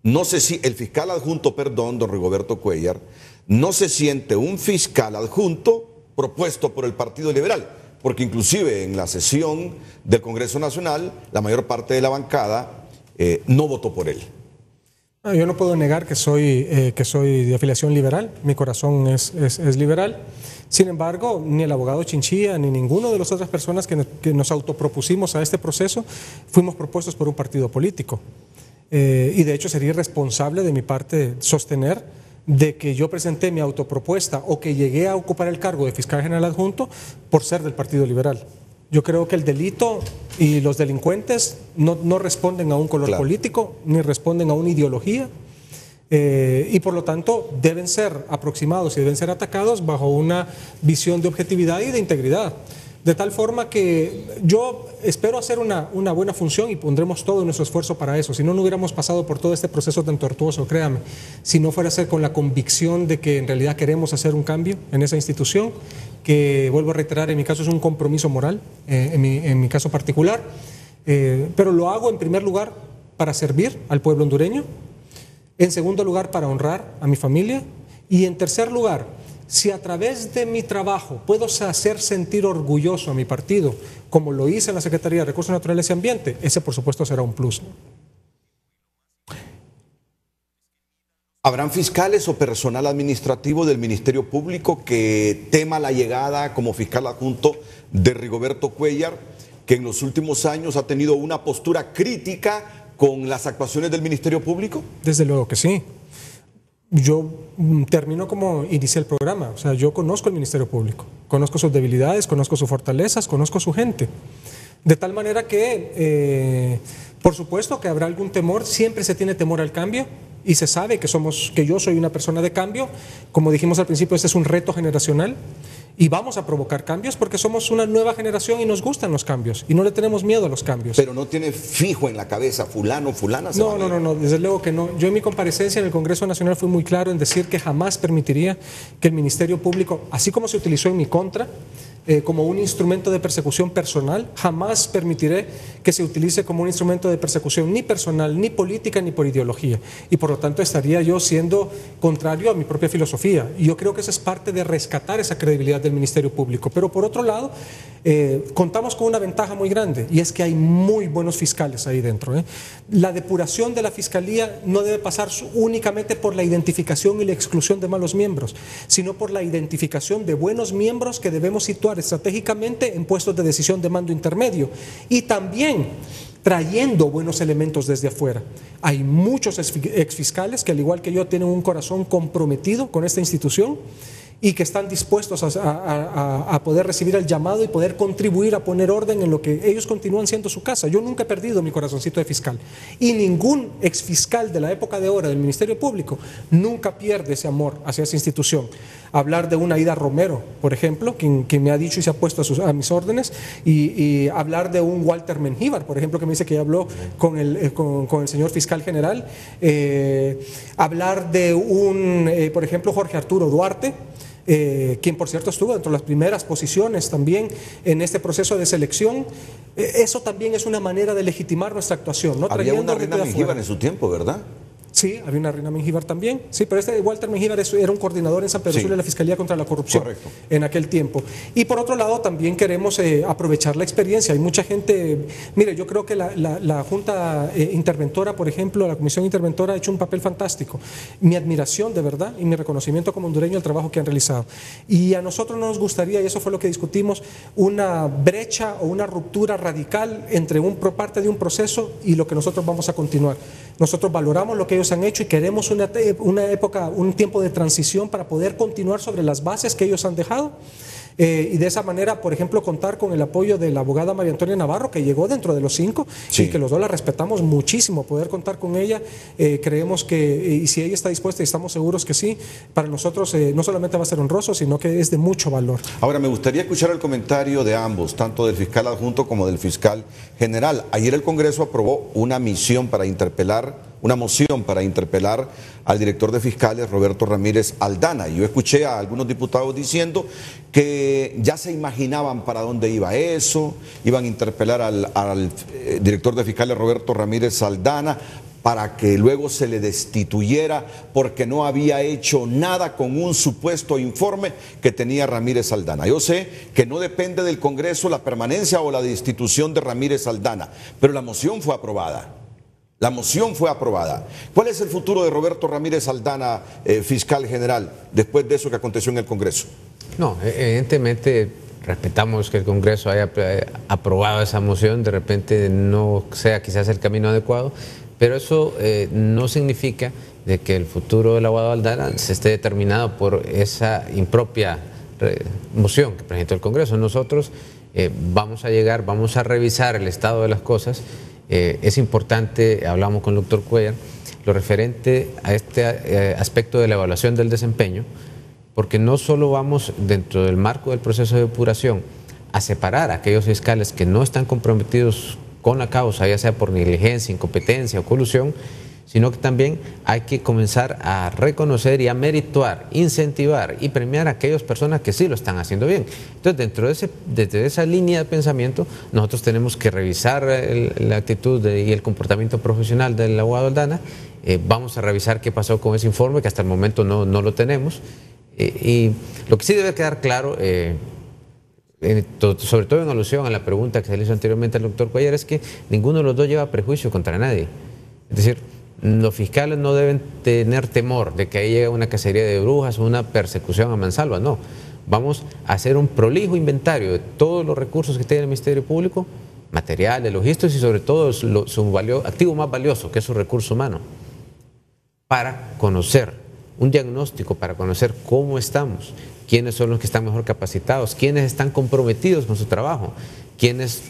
Speaker 2: el fiscal adjunto, perdón, don Rigoberto Cuellar, no se siente un fiscal adjunto propuesto por el Partido Liberal, porque inclusive en la sesión del Congreso Nacional, la mayor parte de la bancada no votó por él.
Speaker 1: Yo no puedo negar que soy de afiliación liberal, mi corazón es liberal. Sin embargo, ni el abogado Chinchilla ni ninguno de las otras personas que nos autopropusimos a este proceso fuimos propuestos por un partido político. Y de hecho sería irresponsable de mi parte sostener de que yo presenté mi autopropuesta o que llegué a ocupar el cargo de fiscal general adjunto por ser del Partido Liberal. Yo creo que el delito y los delincuentes no responden a un color político, ni responden a una ideología, y por lo tanto deben ser aproximados y deben ser atacados bajo una visión de objetividad y de integridad. De tal forma que yo espero hacer una buena función y pondremos todo nuestro esfuerzo para eso. Si no, no hubiéramos pasado por todo este proceso tan tortuoso, créame. Si no fuera a ser con la convicción de que en realidad queremos hacer un cambio en esa institución, que vuelvo a reiterar, en mi caso es un compromiso moral, en mi caso particular, pero lo hago en primer lugar para servir al pueblo hondureño, en segundo lugar para honrar a mi familia y en tercer lugar, si a través de mi trabajo puedo hacer sentir orgulloso a mi partido, como lo hice en la Secretaría de Recursos Naturales y Ambiente, ese por supuesto será un plus.
Speaker 2: ¿Habrán fiscales o personal administrativo del Ministerio Público que tema la llegada como fiscal adjunto de Rigoberto Cuellar, que en los últimos años ha tenido una postura crítica con las actuaciones del Ministerio Público?
Speaker 1: Desde luego que sí. Yo termino como inicié el programa, o sea, yo conozco el Ministerio Público, conozco sus debilidades, conozco sus fortalezas, conozco su gente. De tal manera que, por supuesto que habrá algún temor, siempre se tiene temor al cambio y se sabe que yo soy una persona de cambio. Como dijimos al principio, este es un reto generacional y vamos a provocar cambios porque somos una nueva generación y nos gustan los cambios y no le tenemos miedo a los cambios.
Speaker 2: Pero no tiene fijo en la cabeza fulano, fulana.
Speaker 1: No, desde luego que no. Yo en mi comparecencia en el Congreso Nacional fui muy claro en decir que jamás permitiría que el Ministerio Público, así como se utilizó en mi contra, como un instrumento de persecución personal, jamás permitiré que se utilice como un instrumento de persecución ni personal, ni política, ni por ideología. Y por lo tanto estaría yo siendo contrario a mi propia filosofía. Y yo creo que eso es parte de rescatar esa credibilidad del Ministerio Público. Pero por otro lado, contamos con una ventaja muy grande y es que hay muy buenos fiscales ahí dentro. La depuración de la Fiscalía no debe pasar únicamente por la identificación y la exclusión de malos miembros, sino por la identificación de buenos miembros que debemos situar estratégicamente en puestos de decisión de mando intermedio y también trayendo buenos elementos desde afuera. Hay muchos exfiscales que al igual que yo tienen un corazón comprometido con esta institución y que están dispuestos a poder recibir el llamado y poder contribuir a poner orden en lo que ellos continúan siendo su casa. Yo nunca he perdido mi corazoncito de fiscal y ningún exfiscal de la época de ahora del Ministerio Público nunca pierde ese amor hacia esa institución. Hablar de una Aida Romero, por ejemplo, quien me ha dicho y se ha puesto a mis órdenes, y hablar de un Walter Mengíbar, por ejemplo, que me dice que ya habló con el señor fiscal general, hablar de por ejemplo, Jorge Arturo Duarte, quien por cierto estuvo dentro de las primeras posiciones también en este proceso de selección. Eso también es una manera de legitimar nuestra actuación, ¿no?
Speaker 2: Había una Reina Mengíbar en su tiempo, ¿verdad?
Speaker 1: Sí, había una Reina Mengíbar también. Sí, pero Walter Mengíbar era un coordinador en San Pedro Sula de la Fiscalía contra la Corrupción.
Speaker 2: Correcto.
Speaker 1: En aquel tiempo. Y por otro lado, también queremos aprovechar la experiencia. Hay mucha gente. Mire, yo creo que la Junta Interventora, por ejemplo, la Comisión Interventora ha hecho un papel fantástico. Mi admiración, de verdad, y mi reconocimiento como hondureño al trabajo que han realizado. Y a nosotros no nos gustaría, y eso fue lo que discutimos, una brecha o una ruptura radical entre parte de un proceso y lo que nosotros vamos a continuar. Nosotros valoramos lo que ellos han hecho y queremos una época, un tiempo de transición para poder continuar sobre las bases que ellos han dejado. Y de esa manera, por ejemplo, contar con el apoyo de la abogada María Antonia Navarro, que llegó dentro de los 5, sí, y que los dos la respetamos muchísimo. Poder contar con ella, creemos que, y si ella está dispuesta y estamos seguros que sí, para nosotros no solamente va a ser honroso, sino que es de mucho valor. Ahora, me gustaría escuchar el comentario de ambos, tanto del fiscal adjunto como del fiscal general. Ayer el Congreso aprobó una moción para interpelar al director de fiscales, Roberto Ramírez Aldana. Y yo escuché a algunos diputados diciendo que ya se imaginaban para dónde iba eso, iban a interpelar al director de fiscales, Roberto Ramírez Aldana, para que luego se le destituyera porque no había hecho nada con un supuesto informe que tenía Ramírez Aldana. Yo sé que no depende del Congreso la permanencia o la destitución de Ramírez Aldana, pero la moción fue aprobada. La moción fue aprobada. ¿Cuál es el futuro de Roberto Ramírez Aldana, fiscal general, después de eso que aconteció en el Congreso?
Speaker 3: No, evidentemente respetamos que el Congreso haya aprobado esa moción, de repente no sea quizás el camino adecuado, pero eso no significa de que el futuro del abogado Aldana se esté determinado por esa impropia moción que presentó el Congreso. Nosotros vamos a revisar el estado de las cosas. Es importante, hablamos con el doctor Cuellar, lo referente a este aspecto de la evaluación del desempeño, porque no solo vamos dentro del marco del proceso de depuración a separar a aquellos fiscales que no están comprometidos con la causa, ya sea por negligencia, incompetencia o colusión, sino que también hay que comenzar a reconocer y a merituar, incentivar y premiar a aquellas personas que sí lo están haciendo bien. Entonces, desde esa línea de pensamiento, nosotros tenemos que revisar la actitud y el comportamiento profesional del abogado Aldana. Vamos a revisar qué pasó con ese informe, que hasta el momento no lo tenemos. Y lo que sí debe quedar claro, sobre todo en alusión a la pregunta que se le hizo anteriormente al doctor Cuellar, es que ninguno de los dos lleva prejuicio contra nadie. Es decir, los fiscales no deben tener temor de que ahí llegue una cacería de brujas o una persecución a mansalva, no. Vamos a hacer un prolijo inventario de todos los recursos que tiene el Ministerio Público, materiales, logísticos y sobre todo su activo más valioso, que es su recurso humano, para conocer un diagnóstico para conocer cómo estamos, quiénes son los que están mejor capacitados, quiénes están comprometidos con su trabajo, quienes,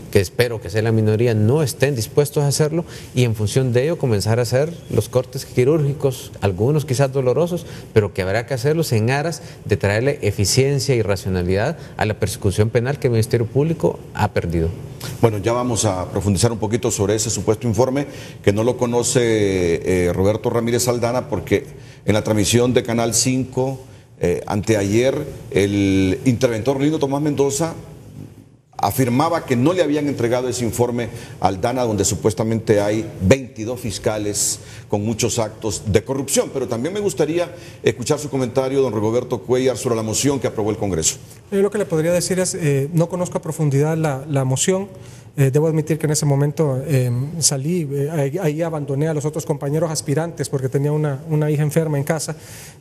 Speaker 3: que espero que sea la minoría, no estén dispuestos a hacerlo, y en función de ello comenzar a hacer los cortes quirúrgicos, algunos quizás dolorosos, pero que habrá que hacerlos en aras de traerle eficiencia y racionalidad a la persecución penal que el Ministerio Público ha perdido.
Speaker 2: Bueno, ya vamos a profundizar un poquito sobre ese supuesto informe, que no lo conoce Roberto Ramírez Aldana, porque en la transmisión de Canal 5, anteayer, el interventor Lino Tomás Mendoza afirmaba que no le habían entregado ese informe a Aldana, donde supuestamente hay 22 fiscales con muchos actos de corrupción. Pero también me gustaría escuchar su comentario, don Rigoberto Cuéllar, sobre la moción que aprobó el Congreso.
Speaker 1: Yo lo que le podría decir es, no conozco a profundidad la moción. Debo admitir que en ese momento salí, ahí abandoné a los otros compañeros aspirantes porque tenía una hija enferma en casa,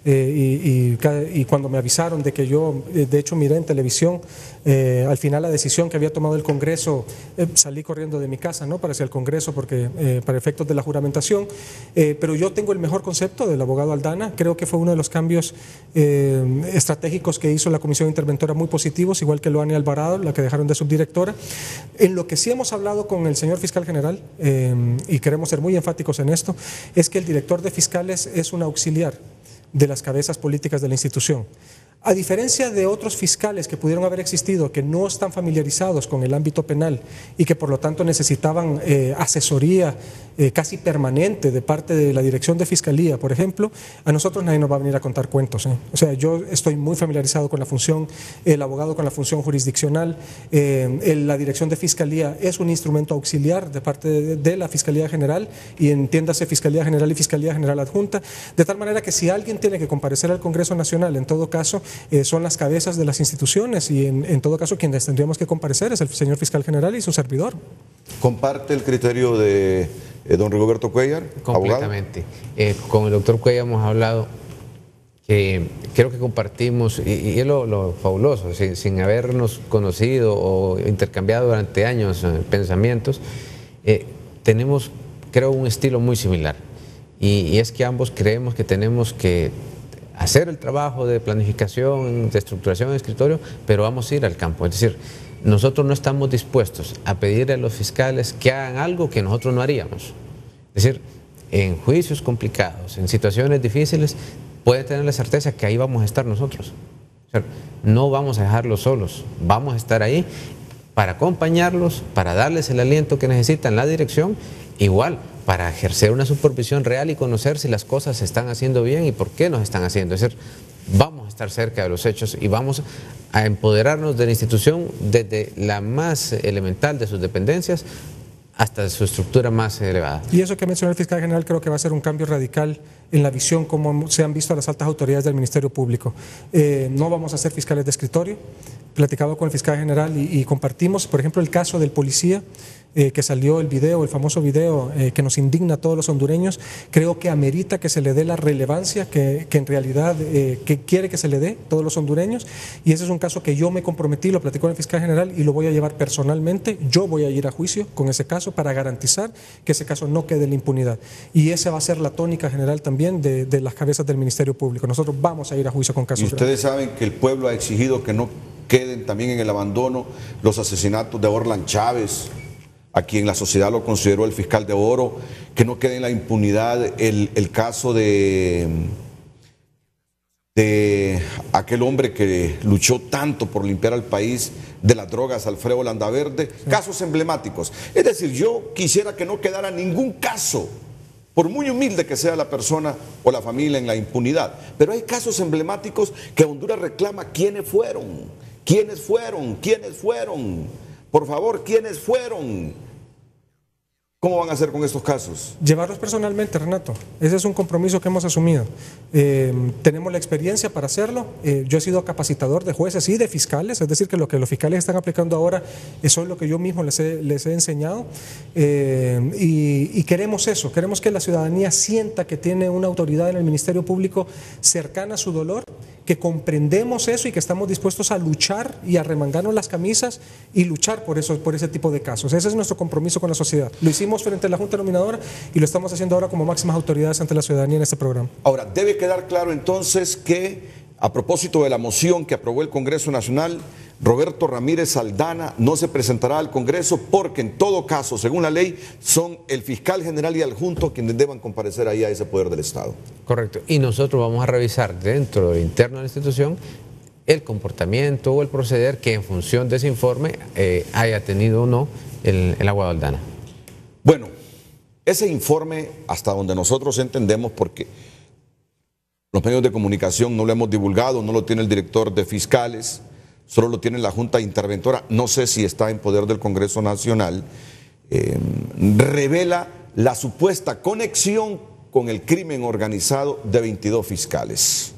Speaker 1: y cuando me avisaron de que yo, de hecho miré en televisión al final la decisión que había tomado el Congreso, salí corriendo de mi casa, ¿no?, para hacia el Congreso porque para efectos de la juramentación, pero yo tengo el mejor concepto del abogado Aldana. Creo que fue uno de los cambios estratégicos que hizo la Comisión Interventora muy positivos, igual que Loania Alvarado, la que dejaron de subdirectora. En lo que sí hemos hablado con el señor fiscal general, y queremos ser muy enfáticos en esto, es que el director de fiscales es un auxiliar de las cabezas políticas de la institución. A diferencia de otros fiscales que pudieron haber existido, que no están familiarizados con el ámbito penal y que por lo tanto necesitaban asesoría casi permanente de parte de la dirección de fiscalía, por ejemplo, a nosotros nadie nos va a venir a contar cuentos. O sea, yo estoy muy familiarizado con la función, el abogado con la función jurisdiccional, la dirección de fiscalía es un instrumento auxiliar de parte de la Fiscalía General, y entiéndase Fiscalía General y Fiscalía General Adjunta, de tal manera que si alguien tiene que comparecer al Congreso Nacional, en todo caso, son las cabezas de las instituciones, y en todo caso quienes tendríamos que comparecer es el señor fiscal general y su servidor. ¿¿Comparte
Speaker 2: el criterio de don Rigoberto Cuéllar?
Speaker 3: Completamente. Con el doctor Cuéllar hemos hablado, que creo que compartimos, y es lo fabuloso, sin habernos conocido o intercambiado durante años pensamientos, tenemos, creo, un estilo muy similar, y es que ambos creemos que tenemos que hacer el trabajo de planificación, de estructuración de escritorio, pero vamos a ir al campo. Es decir, nosotros no estamos dispuestos a pedirle a los fiscales que hagan algo que nosotros no haríamos. Es decir, en juicios complicados, en situaciones difíciles, pueden tener la certeza que ahí vamos a estar nosotros. O sea, no vamos a dejarlos solos, vamos a estar ahí para acompañarlos, para darles el aliento que necesitan, la dirección, igual, para ejercer una supervisión real y conocer si las cosas se están haciendo bien y por qué nos están haciendo. Es decir, vamos a estar cerca de los hechos y vamos a empoderarnos de la institución desde la más elemental de sus dependencias hasta su estructura más elevada.
Speaker 1: Y eso que mencionó el fiscal general creo que va a ser un cambio radical en la visión como se han visto las altas autoridades del Ministerio Público. No vamos a ser fiscales de escritorio. Platicado con el fiscal general y compartimos, por ejemplo, el caso del policía, que salió el video, el famoso video que nos indigna a todos los hondureños. Creo que amerita que se le dé la relevancia que en realidad que quiere que se le dé todos los hondureños, y ese es un caso que yo me comprometí, lo platicé con el fiscal general y lo voy a llevar personalmente. Yo voy a ir a juicio con ese caso para garantizar que ese caso no quede en la impunidad, y esa va a ser la tónica general también de las cabezas del Ministerio Público. Nosotros vamos a ir a juicio con casos.
Speaker 2: Y ustedes saben que el pueblo ha exigido que no queden también en el abandono los asesinatos de Orlan Chávez, a quien la sociedad lo consideró el fiscal de oro, que no quede en la impunidad el caso de aquel hombre que luchó tanto por limpiar al país de las drogas, Alfredo Landaverde, casos emblemáticos. Es decir, yo quisiera que no quedara ningún caso, por muy humilde que sea la persona o la familia, en la impunidad, pero hay casos emblemáticos que Honduras reclama. ¿Quiénes fueron? ¿Quiénes fueron? ¿Quiénes fueron? Por favor, ¿quiénes fueron? ¿Cómo van a hacer con estos casos?
Speaker 1: Llevarlos personalmente, Renato. Ese es un compromiso que hemos asumido. Tenemos la experiencia para hacerlo. Yo he sido capacitador de jueces y de fiscales, es decir, que lo que los fiscales están aplicando ahora, eso es lo que yo mismo les he enseñado. Y queremos eso, queremos que la ciudadanía sienta que tiene una autoridad en el Ministerio Público cercana a su dolor, que comprendemos eso y que estamos dispuestos a luchar y a remangarnos las camisas y luchar por ese tipo de casos. Ese es nuestro compromiso con la sociedad. Lo hicimos hicimos frente a la Junta Nominadora y lo estamos haciendo ahora como máximas autoridades ante la ciudadanía en este programa.
Speaker 2: Ahora, debe quedar claro entonces que, a propósito de la moción que aprobó el Congreso Nacional, Roberto Ramírez Aldana no se presentará al Congreso porque en todo caso, según la ley, son el fiscal general y adjunto quienes deban comparecer ahí a ese poder del Estado.
Speaker 3: Correcto. Y nosotros vamos a revisar dentro del interno de la institución el comportamiento o el proceder que en función de ese informe haya tenido o no el Aguado Aldana.
Speaker 2: Bueno, ese informe, hasta donde nosotros entendemos, porque los medios de comunicación no lo hemos divulgado, no lo tiene el director de fiscales, solo lo tiene la Junta Interventora, no sé si está en poder del Congreso Nacional, revela la supuesta conexión con el crimen organizado de 22 fiscales.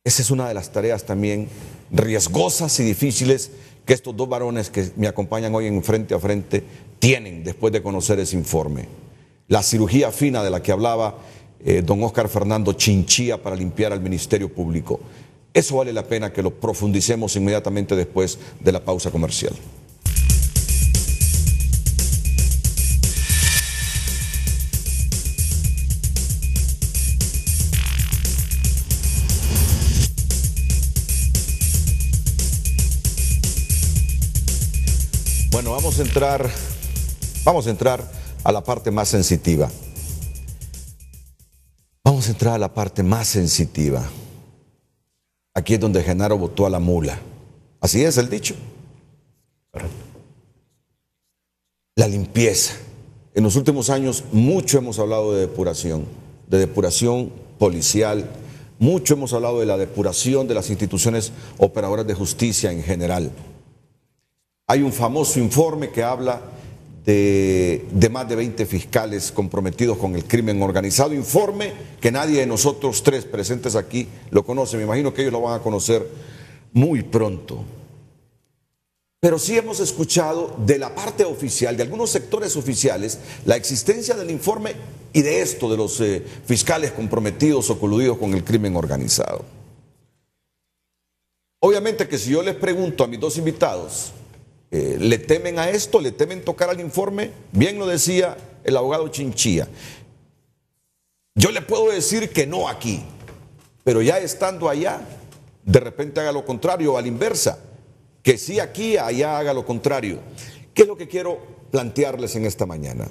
Speaker 2: Esa es una de las tareas también riesgosas y difíciles que estos dos varones que me acompañan hoy en Frente a Frente tienen después de conocer ese informe. La cirugía fina de la que hablaba don Óscar Fernando Chinchilla para limpiar al Ministerio Público. Eso vale la pena que lo profundicemos inmediatamente después de la pausa comercial. Bueno, vamos a entrar a la parte más sensitiva. Vamos a entrar a la parte más sensitiva. Aquí es donde Genaro botó a la mula. Así es el dicho. Correcto. La limpieza. En los últimos años mucho hemos hablado de depuración policial, mucho hemos hablado de la depuración de las instituciones operadoras de justicia en general. Hay un famoso informe que habla de más de 20 fiscales comprometidos con el crimen organizado, informe que nadie de nosotros tres presentes aquí lo conoce, me imagino que ellos lo van a conocer muy pronto. Pero sí hemos escuchado de la parte oficial, de algunos sectores oficiales, la existencia del informe y de esto, de los fiscales comprometidos o coludidos con el crimen organizado. Obviamente que si yo les pregunto a mis dos invitados, ¿le temen a esto? ¿Le temen tocar al informe? Bien lo decía el abogado Chinchilla. Yo le puedo decir que no aquí, pero ya estando allá, de repente haga lo contrario, o a la inversa, que sí aquí, allá haga lo contrario. ¿Qué es lo que quiero plantearles en esta mañana?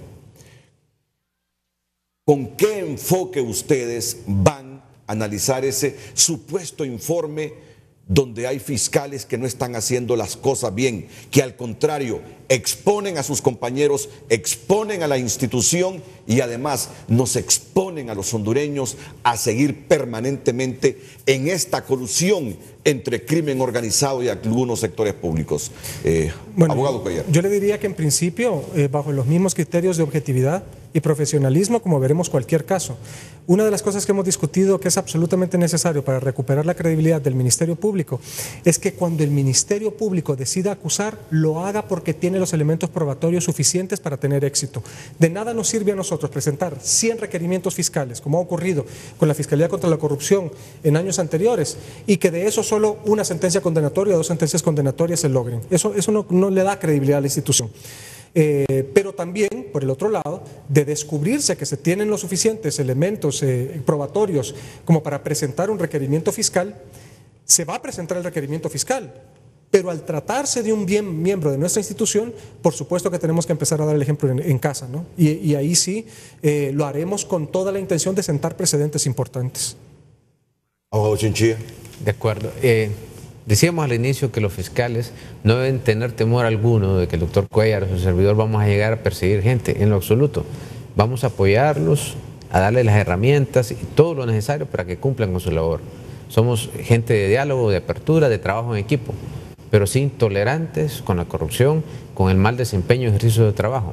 Speaker 2: ¿Con qué enfoque ustedes van a analizar ese supuesto informe donde hay fiscales que no están haciendo las cosas bien, que al contrario exponen a sus compañeros, exponen a la institución y además nos exponen a los hondureños a seguir permanentemente en esta colusión entre crimen organizado y algunos sectores públicos?
Speaker 1: Bueno,
Speaker 2: abogado Cuellar.
Speaker 1: Yo le diría que en principio, bajo los mismos criterios de objetividad y profesionalismo, como veremos cualquier caso. Una de las cosas que hemos discutido que es absolutamente necesario para recuperar la credibilidad del Ministerio Público es que cuando el Ministerio Público decida acusar, lo haga porque tiene los elementos probatorios suficientes para tener éxito. De nada nos sirve a nosotros presentar 100 requerimientos fiscales, como ha ocurrido con la Fiscalía contra la Corrupción en años anteriores, y que de eso solo una sentencia condenatoria o 2 sentencias condenatorias se logren. Eso no le da credibilidad a la institución. Pero también, por el otro lado, de descubrirse que se tienen los suficientes elementos probatorios como para presentar un requerimiento fiscal, se va a presentar el requerimiento fiscal. Pero al tratarse de un miembro de nuestra institución, por supuesto que tenemos que empezar a dar el ejemplo en casa, ¿no? Y ahí sí lo haremos con toda la intención de sentar precedentes importantes.
Speaker 2: Abogado Chinchilla.
Speaker 3: De acuerdo. Decíamos al inicio que los fiscales no deben tener temor alguno de que el doctor Cuellar o su servidor vamos a llegar a perseguir gente, en lo absoluto. Vamos a apoyarlos, a darles las herramientas y todo lo necesario para que cumplan con su labor. Somos gente de diálogo, de apertura, de trabajo en equipo, pero sí intolerantes con la corrupción, con el mal desempeño y ejercicio de trabajo.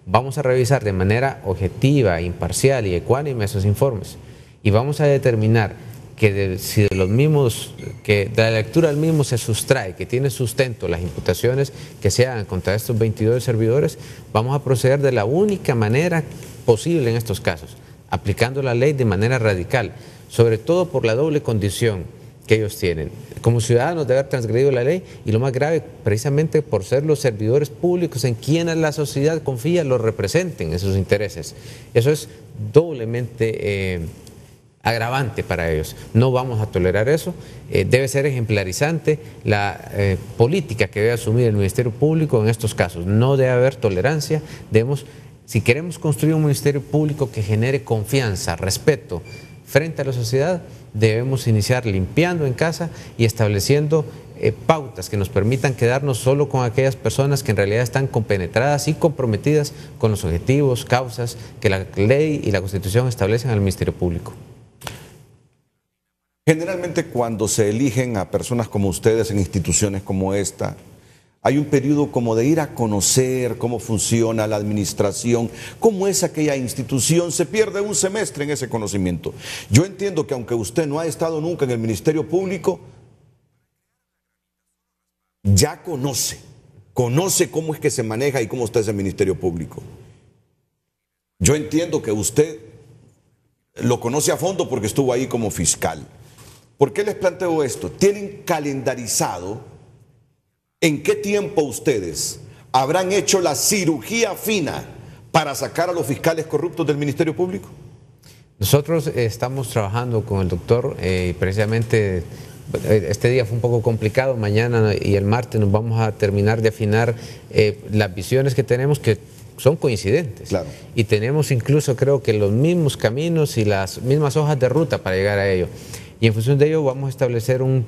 Speaker 3: Vamos a revisar de manera objetiva, imparcial y ecuánime esos informes y vamos a determinar que si de los mismos, que de la lectura del mismo se sustrae, que tiene sustento las imputaciones que se hagan contra estos 22 servidores, vamos a proceder de la única manera posible en estos casos, aplicando la ley de manera radical, sobre todo por la doble condición que ellos tienen. Como ciudadanos de haber transgredido la ley, y lo más grave, precisamente por ser los servidores públicos en quienes la sociedad confía los representen en sus intereses. Eso es doblemente agravante para ellos. No vamos a tolerar eso. Debe ser ejemplarizante la política que debe asumir el Ministerio Público en estos casos. No debe haber tolerancia. Si queremos construir un Ministerio Público que genere confianza, respeto frente a la sociedad, debemos iniciar limpiando en casa y estableciendo pautas que nos permitan quedarnos solo con aquellas personas que en realidad están compenetradas y comprometidas con los objetivos, causas que la ley y la Constitución establecen al Ministerio Público.
Speaker 2: Generalmente cuando se eligen a personas como ustedes en instituciones como esta, hay un periodo como de ir a conocer cómo funciona la administración, cómo es aquella institución, se pierde un semestre en ese conocimiento. Yo entiendo que aunque usted no ha estado nunca en el Ministerio Público, ya conoce cómo es que se maneja y cómo está ese Ministerio Público. Yo entiendo que usted lo conoce a fondo porque estuvo ahí como fiscal. ¿Por qué les planteo esto? ¿Tienen calendarizado en qué tiempo ustedes habrán hecho la cirugía fina para sacar a los fiscales corruptos del Ministerio Público?
Speaker 3: Nosotros estamos trabajando con el doctor, precisamente este día fue un poco complicado, mañana y el martes nos vamos a terminar de afinar las visiones que tenemos, que son coincidentes. Claro. Y tenemos incluso, creo que los mismos caminos y las mismas hojas de ruta para llegar a ello. Y en función de ello vamos a establecer un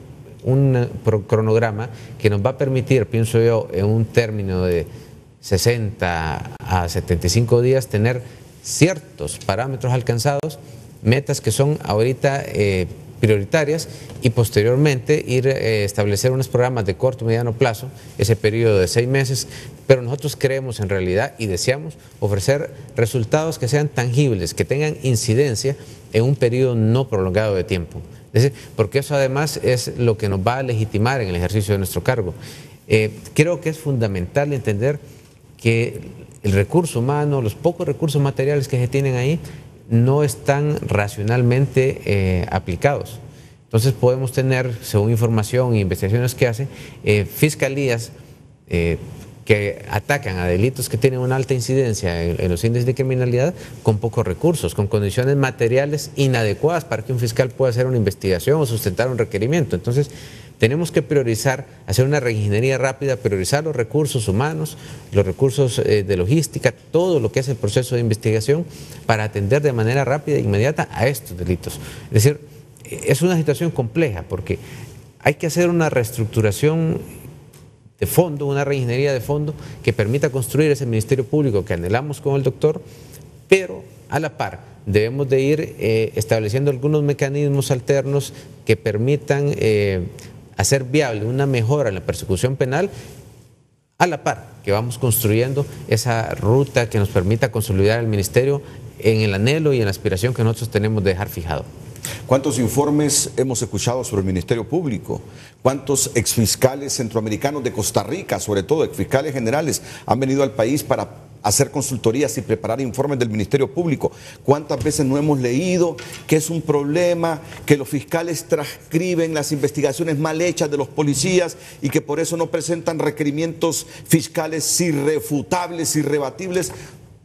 Speaker 3: cronograma que nos va a permitir, pienso yo, en un término de 60 a 75 días, tener ciertos parámetros alcanzados, metas que son ahorita prioritarias, y posteriormente ir establecer unos programas de corto y mediano plazo, ese periodo de 6 meses, pero nosotros creemos en realidad y deseamos ofrecer resultados que sean tangibles, que tengan incidencia en un periodo no prolongado de tiempo. Es decir, porque eso además es lo que nos va a legitimar en el ejercicio de nuestro cargo. Creo que es fundamental entender que el recurso humano, los pocos recursos materiales que se tienen ahí, no están racionalmente aplicados. Entonces podemos tener, según información e investigaciones que hacen, fiscalías que atacan a delitos que tienen una alta incidencia en los índices de criminalidad con pocos recursos, con condiciones materiales inadecuadas para que un fiscal pueda hacer una investigación o sustentar un requerimiento. Entonces tenemos que priorizar, hacer una reingeniería rápida, priorizar los recursos humanos, los recursos de logística, todo lo que es el proceso de investigación para atender de manera rápida e inmediata a estos delitos. Es decir, es una situación compleja porque hay que hacer una reestructuración de fondo, una reingeniería de fondo que permita construir ese Ministerio Público que anhelamos con el doctor, pero a la par debemos de ir estableciendo algunos mecanismos alternos que permitan hacer viable una mejora en la persecución penal, a la par que vamos construyendo esa ruta que nos permita consolidar el Ministerio en el anhelo y en la aspiración que nosotros tenemos de dejar fijado.
Speaker 2: ¿Cuántos informes hemos escuchado sobre el Ministerio Público? ¿Cuántos exfiscales centroamericanos de Costa Rica, sobre todo exfiscales generales, han venido al país para hacer consultorías y preparar informes del Ministerio Público? ¿Cuántas veces no hemos leído que es un problema, que los fiscales transcriben las investigaciones mal hechas de los policías y que por eso no presentan requerimientos fiscales irrefutables, irrebatibles?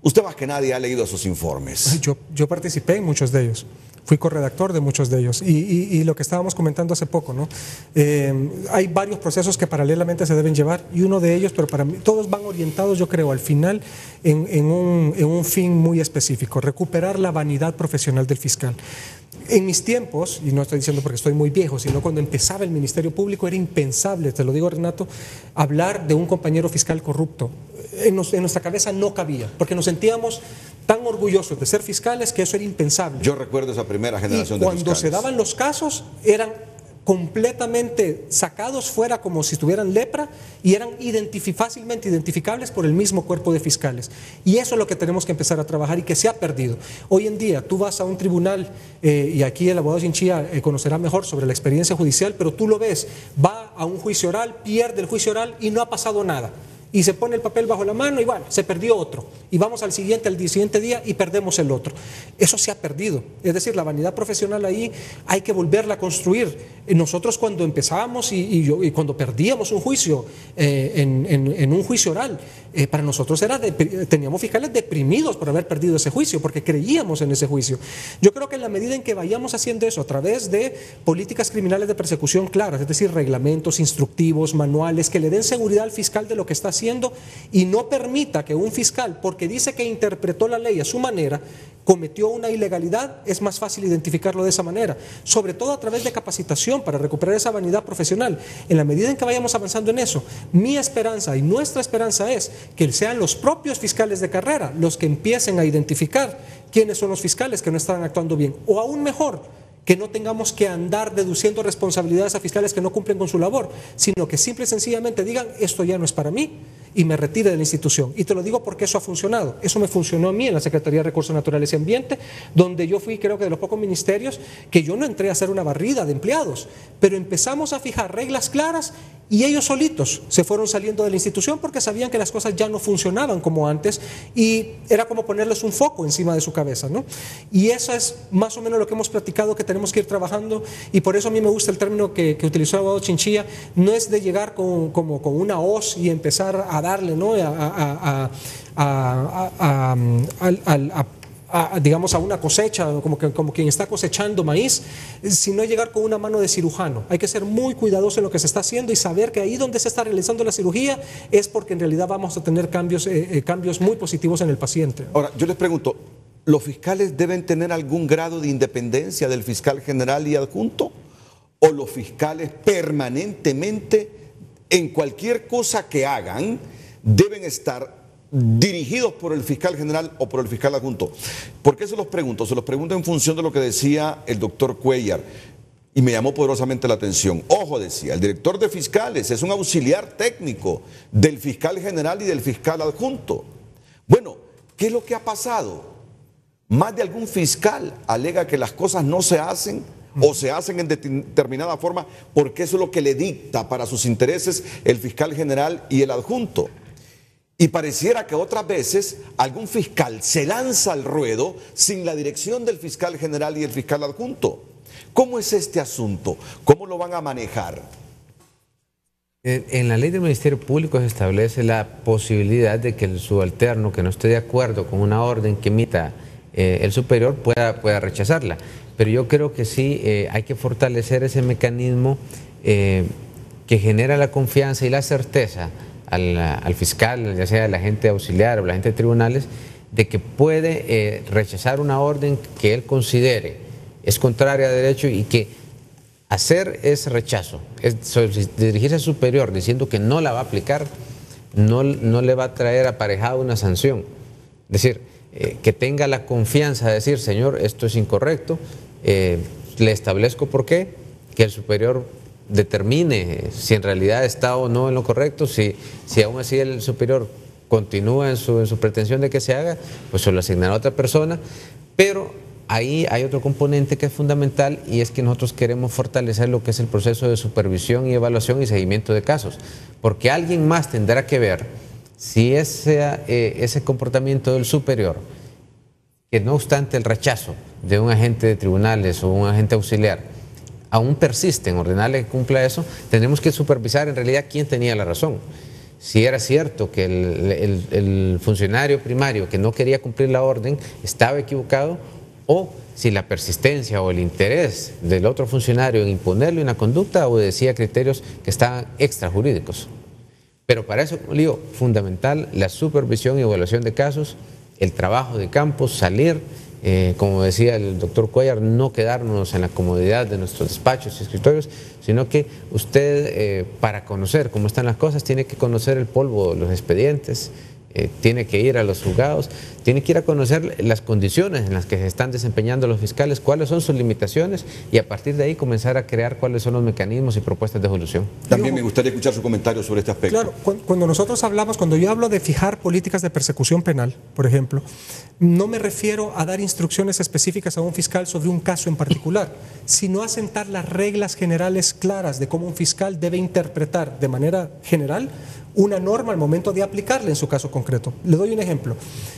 Speaker 2: Usted más que nadie ha leído esos informes.
Speaker 1: Yo participé en muchos de ellos. Fui corredactor de muchos de ellos y lo que estábamos comentando hace poco, ¿no? Hay varios procesos que paralelamente se deben llevar y uno de ellos, pero para mí todos van orientados, yo creo, al final en un fin muy específico: recuperar la vanidad profesional del fiscal. En mis tiempos, y no estoy diciendo porque estoy muy viejo, sino cuando empezaba el Ministerio Público era impensable, te lo digo, Renato, hablar de un compañero fiscal corrupto. En nuestra cabeza no cabía, porque nos sentíamos tan orgullosos de ser fiscales que eso era impensable.
Speaker 2: Yo recuerdo esa primera generación de fiscales.
Speaker 1: Cuando se daban los casos eran completamente sacados fuera como si tuvieran lepra y eran fácilmente identificables por el mismo cuerpo de fiscales. Y eso es lo que tenemos que empezar a trabajar y que se ha perdido. Hoy en día tú vas a un tribunal y aquí el abogado Chinchilla conocerá mejor sobre la experiencia judicial, pero tú lo ves, va a un juicio oral, pierde el juicio oral y no ha pasado nada. y se pone el papel bajo la mano y bueno, se perdió otro. Y vamos al siguiente día y perdemos el otro. Eso se ha perdido. Es decir, la vanidad profesional ahí hay que volverla a construir. Nosotros cuando empezábamos y cuando perdíamos un juicio en un juicio oral, para nosotros teníamos fiscales deprimidos por haber perdido ese juicio, porque creíamos en ese juicio. Yo creo que en la medida en que vayamos haciendo eso a través de políticas criminales de persecución claras, es decir, reglamentos, instructivos, manuales, que le den seguridad al fiscal de lo que está haciendo y no permita que un fiscal, porque dice que interpretó la ley a su manera, cometió una ilegalidad, es más fácil identificarlo de esa manera, sobre todo a través de capacitación para recuperar esa vanidad profesional. En la medida en que vayamos avanzando en eso, mi esperanza y nuestra esperanza es que sean los propios fiscales de carrera los que empiecen a identificar quiénes son los fiscales que no están actuando bien, o aún mejor, que no tengamos que andar deduciendo responsabilidades a fiscales que no cumplen con su labor, sino que simple y sencillamente digan, esto ya no es para mí, y me retire de la institución. Y te lo digo porque eso ha funcionado. Eso me funcionó a mí en la Secretaría de Recursos Naturales y Ambiente, donde yo fui, creo que de los pocos ministerios, que yo no entré a hacer una barrida de empleados, pero empezamos a fijar reglas claras y ellos solitos se fueron saliendo de la institución porque sabían que las cosas ya no funcionaban como antes y era como ponerles un foco encima de su cabeza, ¿no? Y eso es más o menos lo que hemos platicado que tenemos que ir trabajando, y por eso a mí me gusta el término que utilizó el abogado Chinchilla. No es de llegar con una hoz y empezar a darle, ¿no? Digamos a una cosecha, como quien está cosechando maíz, sino llegar con una mano de cirujano. Hay que ser muy cuidadoso en lo que se está haciendo y saber que ahí donde se está realizando la cirugía es porque en realidad vamos a tener cambios muy positivos en el paciente.
Speaker 2: Ahora, yo les pregunto, ¿los fiscales deben tener algún grado de independencia del fiscal general y adjunto? ¿O los fiscales permanentemente, en cualquier cosa que hagan, deben estar dirigidos por el fiscal general o por el fiscal adjunto? ¿Por qué se los pregunto? Se los pregunto en función de lo que decía el doctor Cuellar y me llamó poderosamente la atención. Ojo, decía, el director de fiscales es un auxiliar técnico del fiscal general y del fiscal adjunto. Bueno, ¿qué es lo que ha pasado? Más de algún fiscal alega que las cosas no se hacen o se hacen en determinada forma porque eso es lo que le dicta para sus intereses el fiscal general y el adjunto. Y pareciera que otras veces algún fiscal se lanza al ruedo sin la dirección del fiscal general y el fiscal adjunto. ¿Cómo es este asunto? ¿Cómo lo van a manejar?
Speaker 3: En la ley del Ministerio Público se establece la posibilidad de que el subalterno que no esté de acuerdo con una orden que emita el superior pueda rechazarla. Pero yo creo que sí hay que fortalecer ese mecanismo que genera la confianza y la certeza al fiscal, ya sea el agente auxiliar o el agente de tribunales, de que puede rechazar una orden que él considere es contraria a derecho y que hacer ese rechazo, dirigirse al superior diciendo que no la va a aplicar, no le va a traer aparejado una sanción. Es decir, que tenga la confianza de decir, señor, esto es incorrecto, le establezco por qué, que el superior determine si en realidad está o no en lo correcto. Si aún así el superior continúa en su pretensión de que se haga, pues se lo asignará a otra persona. Pero ahí hay otro componente que es fundamental, y es que nosotros queremos fortalecer lo que es el proceso de supervisión y evaluación y seguimiento de casos, porque alguien más tendrá que ver si ese comportamiento del superior, que no obstante el rechazo de un agente de tribunales o un agente auxiliar, aún persiste en ordenarle que cumpla eso, tenemos que supervisar en realidad quién tenía la razón. Si era cierto que el funcionario primario que no quería cumplir la orden estaba equivocado, o si la persistencia o el interés del otro funcionario en imponerle una conducta obedecía a criterios que estaban extrajurídicos. Pero para eso, como digo, fundamental la supervisión y evaluación de casos, el trabajo de campo, salir, como decía el doctor Cuellar, no quedarnos en la comodidad de nuestros despachos y escritorios, sino que usted, para conocer cómo están las cosas, tiene que conocer el polvo de los expedientes, tiene que ir a los juzgados, tiene que ir a conocer las condiciones en las que se están desempeñando los fiscales, cuáles son sus limitaciones, y a partir de ahí comenzar a crear cuáles son los mecanismos y propuestas de solución.
Speaker 2: También me gustaría escuchar su comentario sobre este aspecto.
Speaker 1: Claro, cuando nosotros hablamos, cuando yo hablo de fijar políticas de persecución penal, por ejemplo, no me refiero a dar instrucciones específicas a un fiscal sobre un caso en particular, sino a sentar las reglas generales claras de cómo un fiscal debe interpretar de manera general una norma al momento de aplicarla en su caso concreto. Le doy un ejemplo.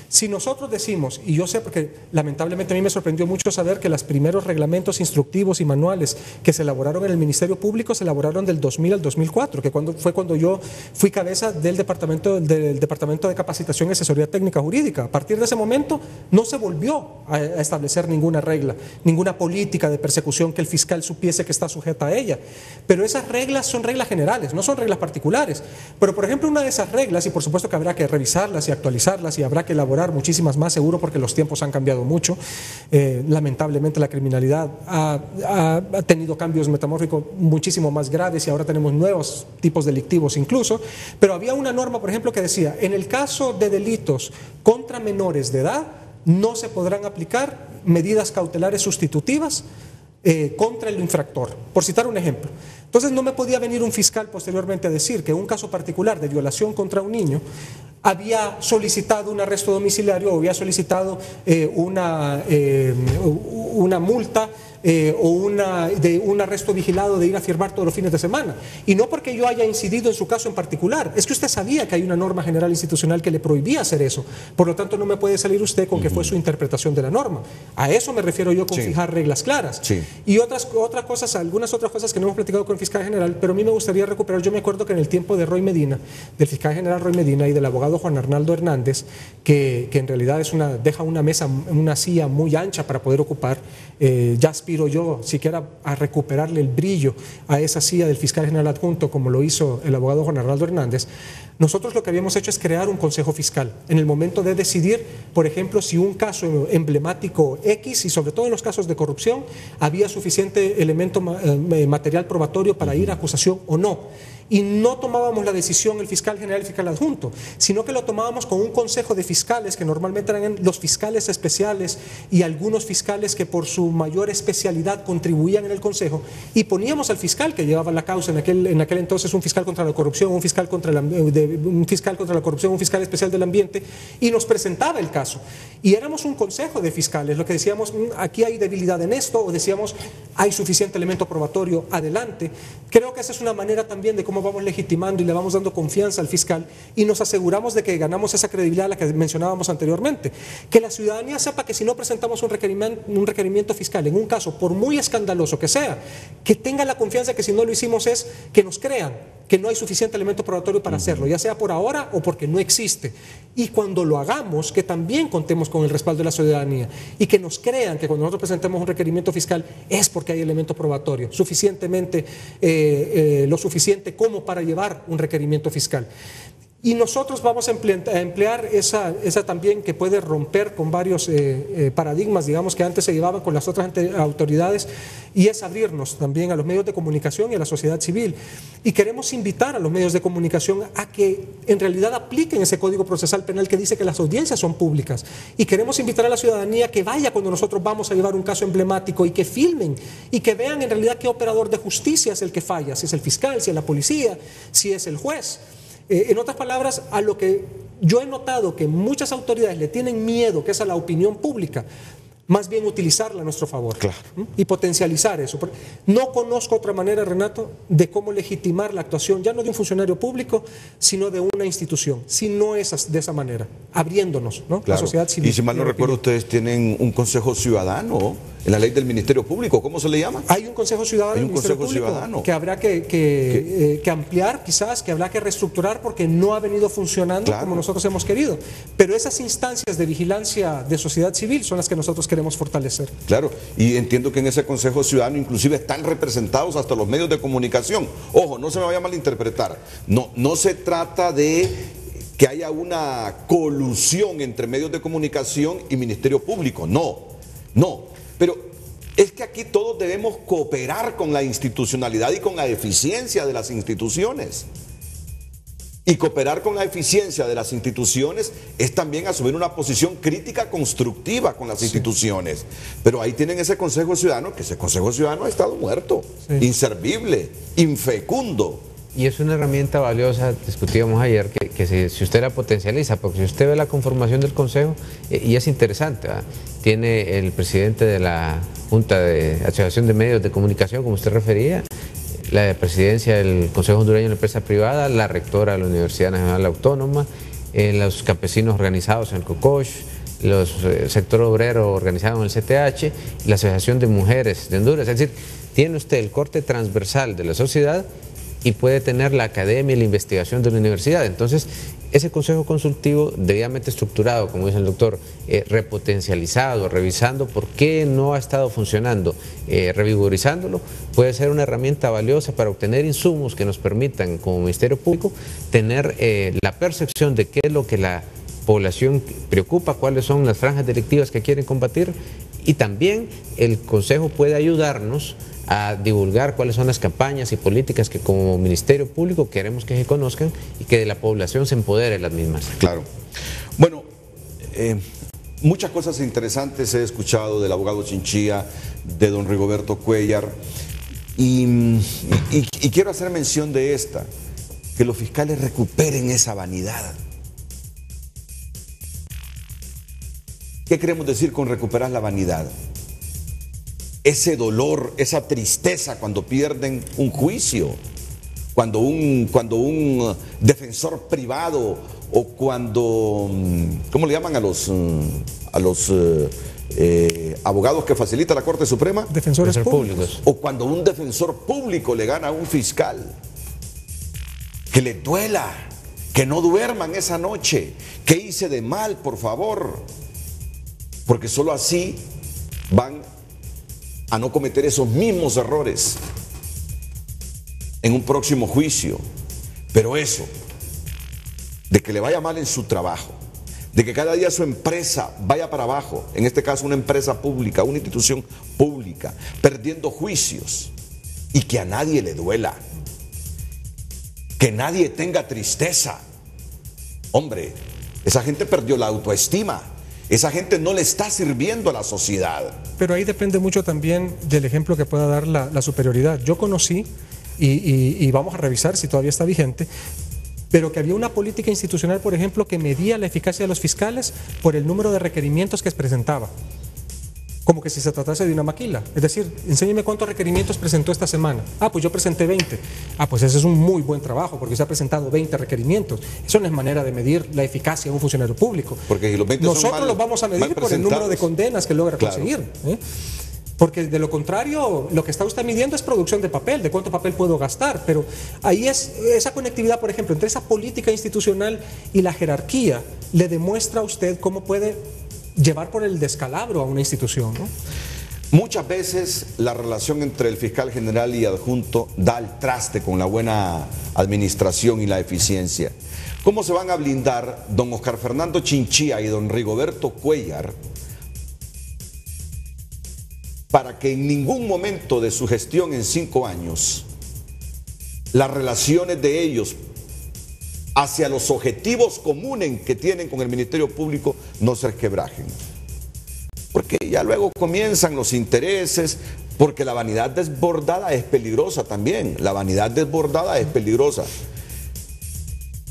Speaker 1: Si nosotros decimos, y yo sé porque lamentablemente a mí me sorprendió mucho saber que los primeros reglamentos instructivos y manuales que se elaboraron en el Ministerio Público se elaboraron del 2000 al 2004, que fue cuando yo fui cabeza del Departamento de Capacitación y Asesoría Técnica Jurídica. A partir de ese momento no se volvió a establecer ninguna regla, ninguna política de persecución que el fiscal supiese que está sujeta a ella. Pero esas reglas son reglas generales, no son reglas particulares. Pero por ejemplo, una de esas reglas, y por supuesto que habrá que revisarlas y actualizarlas y habrá que elaborar muchísimas más, seguro, porque los tiempos han cambiado mucho. Lamentablemente la criminalidad ha tenido cambios metamórficos muchísimo más graves y ahora tenemos nuevos tipos delictivos incluso. Pero había una norma, por ejemplo, que decía, en el caso de delitos contra menores de edad, no se podrán aplicar medidas cautelares sustitutivas contra el infractor, por citar un ejemplo. Entonces no me podía venir un fiscal posteriormente a decir que en un caso particular de violación contra un niño había solicitado un arresto domiciliario o había solicitado una multa o un arresto vigilado de ir a firmar todos los fines de semana. Y no porque yo haya incidido en su caso en particular, es que usted sabía que hay una norma general institucional que le prohibía hacer eso. Por lo tanto, no me puede salir usted con que fue su interpretación de la norma. A eso me refiero yo con fijar reglas claras. Y algunas otras cosas que no hemos platicado con el fiscal general, pero a mí me gustaría recuperar. Yo me acuerdo que en el tiempo de Roy Medina, del fiscal general Roy Medina y del abogado Juan Arnaldo Hernández, que en realidad deja una silla muy ancha para poder ocupar, ya aspiro yo siquiera a recuperarle el brillo a esa silla del fiscal general adjunto como lo hizo el abogado Juan Arnaldo Hernández. Nosotros lo que habíamos hecho es crear un consejo fiscal en el momento de decidir, por ejemplo, si un caso emblemático X, y sobre todo en los casos de corrupción, había suficiente elemento material probatorio para ir a acusación o no. Y no tomábamos la decisión el fiscal general y el fiscal adjunto, sino que lo tomábamos con un consejo de fiscales que normalmente eran los fiscales especiales y algunos fiscales que por su mayor especialidad contribuían en el consejo, y poníamos al fiscal que llevaba la causa en aquel entonces, un fiscal contra la corrupción, un fiscal contra la corrupción, un fiscal especial del ambiente, y nos presentaba el caso. Y éramos un consejo de fiscales, lo que decíamos, aquí hay debilidad en esto, o decíamos, hay suficiente elemento probatorio, adelante. Creo que esa es una manera también de cómo vamos legitimando y le vamos dando confianza al fiscal y nos aseguramos de que ganamos esa credibilidad a la que mencionábamos anteriormente. Que la ciudadanía sepa que si no presentamos un requerimiento fiscal en un caso, por muy escandaloso que sea, que tenga la confianza que si no lo hicimos es que nos crean que no hay suficiente elemento probatorio para hacerlo, ya sea por ahora o porque no existe. Y cuando lo hagamos, que también contemos con el respaldo de la ciudadanía y que nos crean que cuando nosotros presentemos un requerimiento fiscal es porque hay elemento probatorio, lo suficiente como para llevar un requerimiento fiscal. Y nosotros vamos a emplear esa también, que puede romper con varios paradigmas, digamos, que antes se llevaban con las otras autoridades, y es abrirnos también a los medios de comunicación y a la sociedad civil. Y queremos invitar a los medios de comunicación a que en realidad apliquen ese Código Procesal Penal que dice que las audiencias son públicas. Y queremos invitar a la ciudadanía que vaya cuando nosotros vamos a llevar un caso emblemático y que filmen y que vean en realidad qué operador de justicia es el que falla, si es el fiscal, si es la policía, si es el juez. En otras palabras, a lo que yo he notado que muchas autoridades le tienen miedo, que es a la opinión pública, más bien utilizarla a nuestro favor.
Speaker 2: Claro.
Speaker 1: Y potencializar eso. No conozco otra manera, Renato, de cómo legitimar la actuación, ya no de un funcionario público, sino de una institución, si no es de esa manera, abriéndonos, ¿no?
Speaker 2: Claro.
Speaker 1: La sociedad civil.
Speaker 2: Y si mal no recuerdo, ustedes tienen un consejo ciudadano en la ley del Ministerio Público, ¿cómo se le llama?
Speaker 1: Hay un consejo ciudadano
Speaker 2: del Ministerio
Speaker 1: Público
Speaker 2: ciudadano
Speaker 1: que habrá que ampliar, quizás, que habrá que reestructurar porque no ha venido funcionando como nosotros hemos querido. Pero esas instancias de vigilancia de sociedad civil son las que nosotros queremos fortalecer.
Speaker 2: Claro, y entiendo que en ese Consejo Ciudadano inclusive están representados hasta los medios de comunicación. Ojo, no se me vaya a malinterpretar. No se trata de que haya una colusión entre medios de comunicación y Ministerio Público. No. Pero es que aquí todos debemos cooperar con la institucionalidad y con la eficiencia de las instituciones. Y cooperar con la eficiencia de las instituciones es también asumir una posición crítica constructiva con las instituciones. Pero ahí tienen ese Consejo Ciudadano, que ese Consejo Ciudadano ha estado muerto, inservible, infecundo.
Speaker 3: Y es una herramienta valiosa, discutíamos ayer, que si usted la potencializa, porque si usted ve la conformación del Consejo, y es interesante, ¿verdad? Tiene el presidente de la Junta de Asociación de Medios de Comunicación, como usted refería, la presidencia del Consejo Hondureño de la Empresa Privada, la rectora de la Universidad Nacional Autónoma, los campesinos organizados en el COCOSH, los sector obrero organizado en el CTH, la Asociación de Mujeres de Honduras. Es decir, tiene usted el corte transversal de la sociedad y puede tener la academia y la investigación de la universidad. Entonces, ese consejo consultivo debidamente estructurado, como dice el doctor, repotencializado, revisando por qué no ha estado funcionando, revigorizándolo, puede ser una herramienta valiosa para obtener insumos que nos permitan, como Ministerio Público, tener la percepción de qué es lo que la población preocupa, cuáles son las franjas delictivas que quieren combatir, y también el consejo puede ayudarnos a divulgar cuáles son las campañas y políticas que como Ministerio Público queremos que se conozcan y que de la población se empodere las mismas.
Speaker 2: Claro. Bueno, muchas cosas interesantes he escuchado del abogado Chinchilla, de don Rigoberto Cuéllar, y quiero hacer mención de esta, que los fiscales recuperen esa vanidad. ¿Qué queremos decir con recuperar la vanidad? Ese dolor, esa tristeza cuando pierden un juicio, cuando un defensor privado o cuando, ¿cómo le llaman a los abogados que facilita la Corte Suprema?
Speaker 1: Defensores públicos.
Speaker 2: O cuando un defensor público le gana a un fiscal. Que le duela, que no duerman esa noche. ¿Qué hice de mal, por favor? Porque solo así van a no cometer esos mismos errores en un próximo juicio. Pero eso, de que le vaya mal en su trabajo, de que cada día su empresa vaya para abajo, en este caso una empresa pública, una institución pública, perdiendo juicios, y que a nadie le duela, que nadie tenga tristeza. Hombre, esa gente perdió la autoestima. Esa gente no le está sirviendo a la sociedad.
Speaker 1: Pero ahí depende mucho también del ejemplo que pueda dar la superioridad. Yo conocí, y vamos a revisar si todavía está vigente, pero que había una política institucional, por ejemplo, que medía la eficacia de los fiscales por el número de requerimientos que presentaba. Como que si se tratase de una maquila. Es decir, enséñeme cuántos requerimientos presentó esta semana. Ah, pues yo presenté 20. Ah, pues ese es un muy buen trabajo porque usted ha presentado 20 requerimientos. Eso no es manera de medir la eficacia de un funcionario público.
Speaker 2: Porque si los 20
Speaker 1: nosotros los vamos a medir por el número de condenas que logra conseguir. Porque de lo contrario, lo que está usted midiendo es producción de papel, de cuánto papel puedo gastar. Pero ahí es esa conectividad, por ejemplo, entre esa política institucional y la jerarquía, le demuestra a usted cómo puede llevar por el descalabro a una institución, ¿no?
Speaker 2: Muchas veces la relación entre el fiscal general y adjunto da al traste con la buena administración y la eficiencia. ¿Cómo se van a blindar don Oscar Fernando Chinchilla y don Rigoberto Cuéllar para que en ningún momento de su gestión en 5 años las relaciones de ellos hacia los objetivos comunes que tienen con el Ministerio Público no se resquebrajen? Porque ya luego comienzan los intereses, porque la vanidad desbordada es peligrosa también. La vanidad desbordada es peligrosa.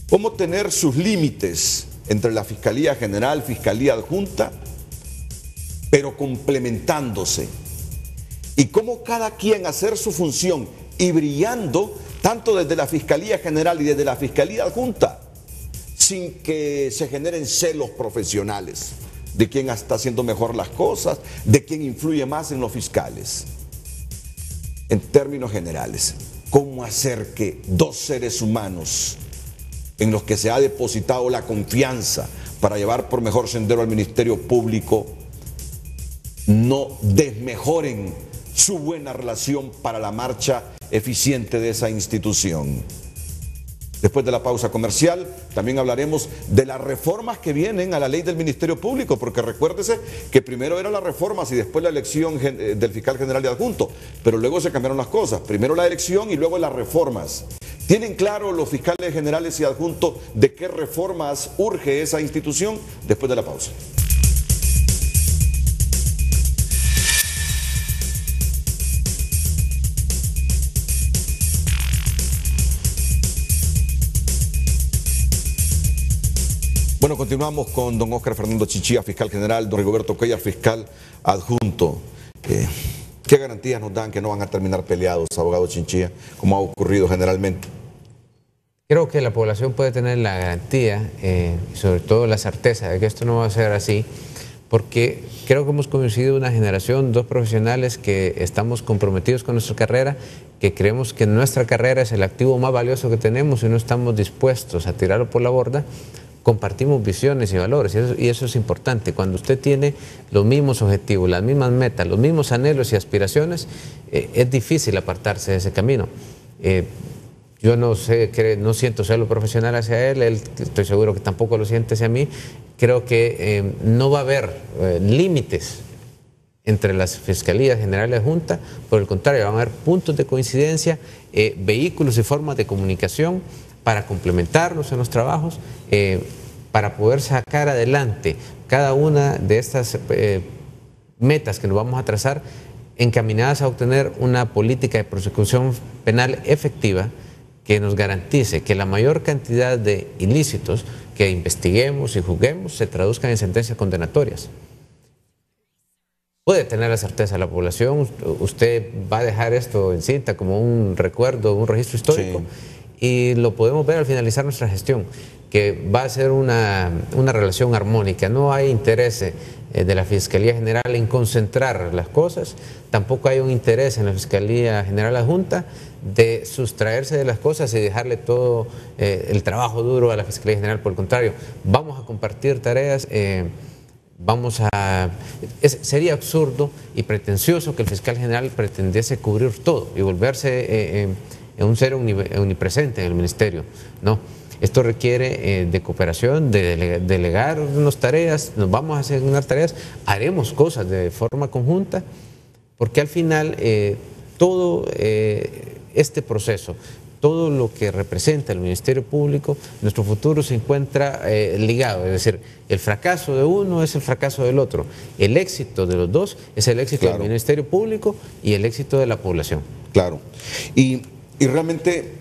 Speaker 2: ¿Cómo tener sus límites entre la Fiscalía General, Fiscalía Adjunta, pero complementándose? Y cómo cada quien hacer su función y brillando tanto desde la Fiscalía General y desde la Fiscalía Adjunta, sin que se generen celos profesionales de quién está haciendo mejor las cosas, de quién influye más en los fiscales. En términos generales, ¿cómo hacer que dos seres humanos en los que se ha depositado la confianza para llevar por mejor sendero al Ministerio Público no desmejoren su buena relación para la marcha eficiente de esa institución? Después de la pausa comercial, también hablaremos de las reformas que vienen a la ley del Ministerio Público, porque recuérdese que primero eran las reformas y después la elección del fiscal general y adjunto, pero luego se cambiaron las cosas, primero la elección y luego las reformas. ¿Tienen claro los fiscales generales y adjuntos de qué reformas urge esa institución? Después de la pausa. Bueno, continuamos con don Oscar Fernando Chinchilla, fiscal general, don Rigoberto Cuéllar, fiscal adjunto. ¿Qué garantías nos dan que no van a terminar peleados, abogado Chinchilla, como ha ocurrido generalmente?
Speaker 3: Creo que la población puede tener la garantía y sobre todo la certeza de que esto no va a ser así, porque creo que hemos coincidido una generación, dos profesionales que estamos comprometidos con nuestra carrera, que creemos que nuestra carrera es el activo más valioso que tenemos y no estamos dispuestos a tirarlo por la borda. Compartimos visiones y valores y eso es importante. Cuando usted tiene los mismos objetivos, las mismas metas, los mismos anhelos y aspiraciones, es difícil apartarse de ese camino. Yo no sé, no siento serlo profesional hacia él, estoy seguro que tampoco lo siente hacia mí. Creo que no va a haber límites entre las Fiscalías Generales de Junta, por el contrario, van a haber puntos de coincidencia, vehículos y formas de comunicación para complementarnos en los trabajos, para poder sacar adelante cada una de estas metas que nos vamos a trazar, encaminadas a obtener una política de persecución penal efectiva que nos garantice que la mayor cantidad de ilícitos que investiguemos y juzguemos se traduzcan en sentencias condenatorias. Puede tener la certeza la población, usted va a dejar esto en cinta como un recuerdo, un registro histórico, sí, y lo podemos ver al finalizar nuestra gestión, que va a ser una relación armónica. No hay interés de la Fiscalía General en concentrar las cosas, tampoco hay un interés en la Fiscalía General Adjunta de sustraerse de las cosas y dejarle todo el trabajo duro a la Fiscalía General. Por el contrario, vamos a compartir tareas, sería absurdo y pretencioso que el fiscal general pretendiese cubrir todo y volverse un ser omnipresente en el ministerio. No, esto requiere de cooperación, de delegarnos tareas, nos vamos a asignar tareas, haremos cosas de forma conjunta, porque al final todo este proceso, todo lo que representa el Ministerio Público, nuestro futuro se encuentra ligado, es decir, el fracaso de uno es el fracaso del otro, el éxito de los dos es el éxito del Ministerio Público y el éxito de la población.
Speaker 2: Claro, y realmente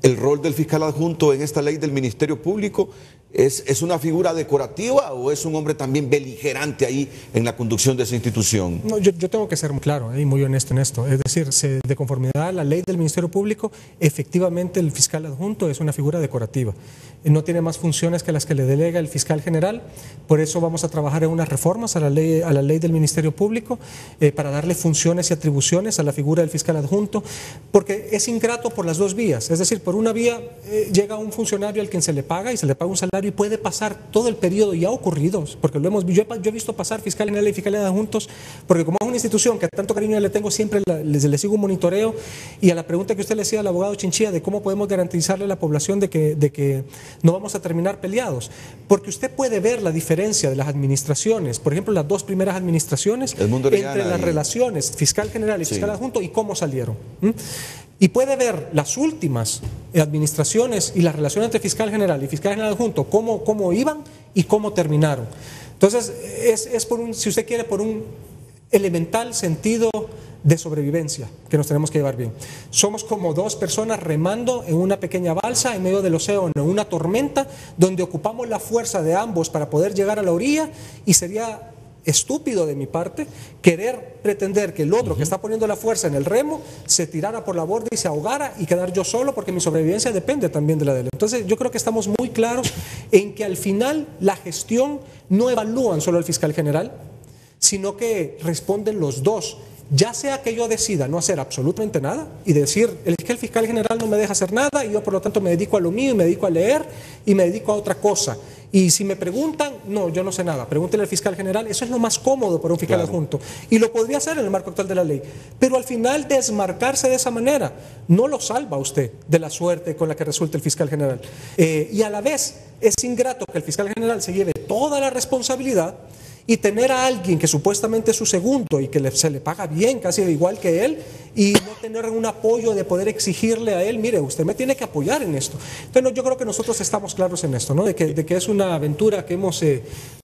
Speaker 2: el rol del fiscal adjunto en esta ley del Ministerio Público ¿es una figura decorativa o es un hombre también beligerante ahí en la conducción de esa institución?
Speaker 1: No, yo tengo que ser muy claro y muy honesto en esto. Es decir, de conformidad a la ley del Ministerio Público, efectivamente el fiscal adjunto es una figura decorativa. No tiene más funciones que las que le delega el fiscal general. Por eso vamos a trabajar en unas reformas a la ley del Ministerio Público para darle funciones y atribuciones a la figura del fiscal adjunto, porque es ingrato por las dos vías. Es decir, por una vía llega un funcionario al quien se le paga y se le paga un salario y puede pasar todo el periodo, y ha ocurrido, porque yo he visto pasar fiscal general y fiscales adjuntos, porque como es una institución que tanto cariño le tengo, siempre le sigo un monitoreo. Y a la pregunta que usted le hacía al abogado Chinchilla de cómo podemos garantizarle a la población de que no vamos a terminar peleados, porque usted puede ver la diferencia de las administraciones, por ejemplo las dos primeras administraciones, entre las relaciones fiscal general y fiscal adjunto y cómo salieron. Y puede ver las últimas administraciones y la relación entre fiscal general y fiscal general adjunto, cómo iban y cómo terminaron. Entonces, es por si usted quiere, por un elemental sentido de sobrevivencia que nos tenemos que llevar bien. Somos como dos personas remando en una pequeña balsa en medio del océano, en una tormenta, donde ocupamos la fuerza de ambos para poder llegar a la orilla, y sería estúpido de mi parte querer pretender que el otro que está poniendo la fuerza en el remo se tirara por la borda y se ahogara y quedar yo solo, porque mi sobrevivencia depende también de la de él. Entonces yo creo que estamos muy claros en que al final la gestión no evalúan solo el fiscal general, sino que responden los dos. Ya sea que yo decida no hacer absolutamente nada y decir, que el fiscal general no me deja hacer nada y yo por lo tanto me dedico a lo mío y me dedico a leer y me dedico a otra cosa. Y si me preguntan, no, yo no sé nada, pregúntele al fiscal general. Eso es lo más cómodo para un fiscal adjunto. Y lo podría hacer en el marco actual de la ley. Pero al final, desmarcarse de esa manera no lo salva a usted de la suerte con la que resulta el fiscal general. Y a la vez, es ingrato que el fiscal general se lleve toda la responsabilidad y tener a alguien que supuestamente es su segundo y que se le paga bien, casi igual que él, y no tener un apoyo de poder exigirle a él, mire, usted me tiene que apoyar en esto. Entonces yo creo que nosotros estamos claros en esto, ¿no? de que es una aventura que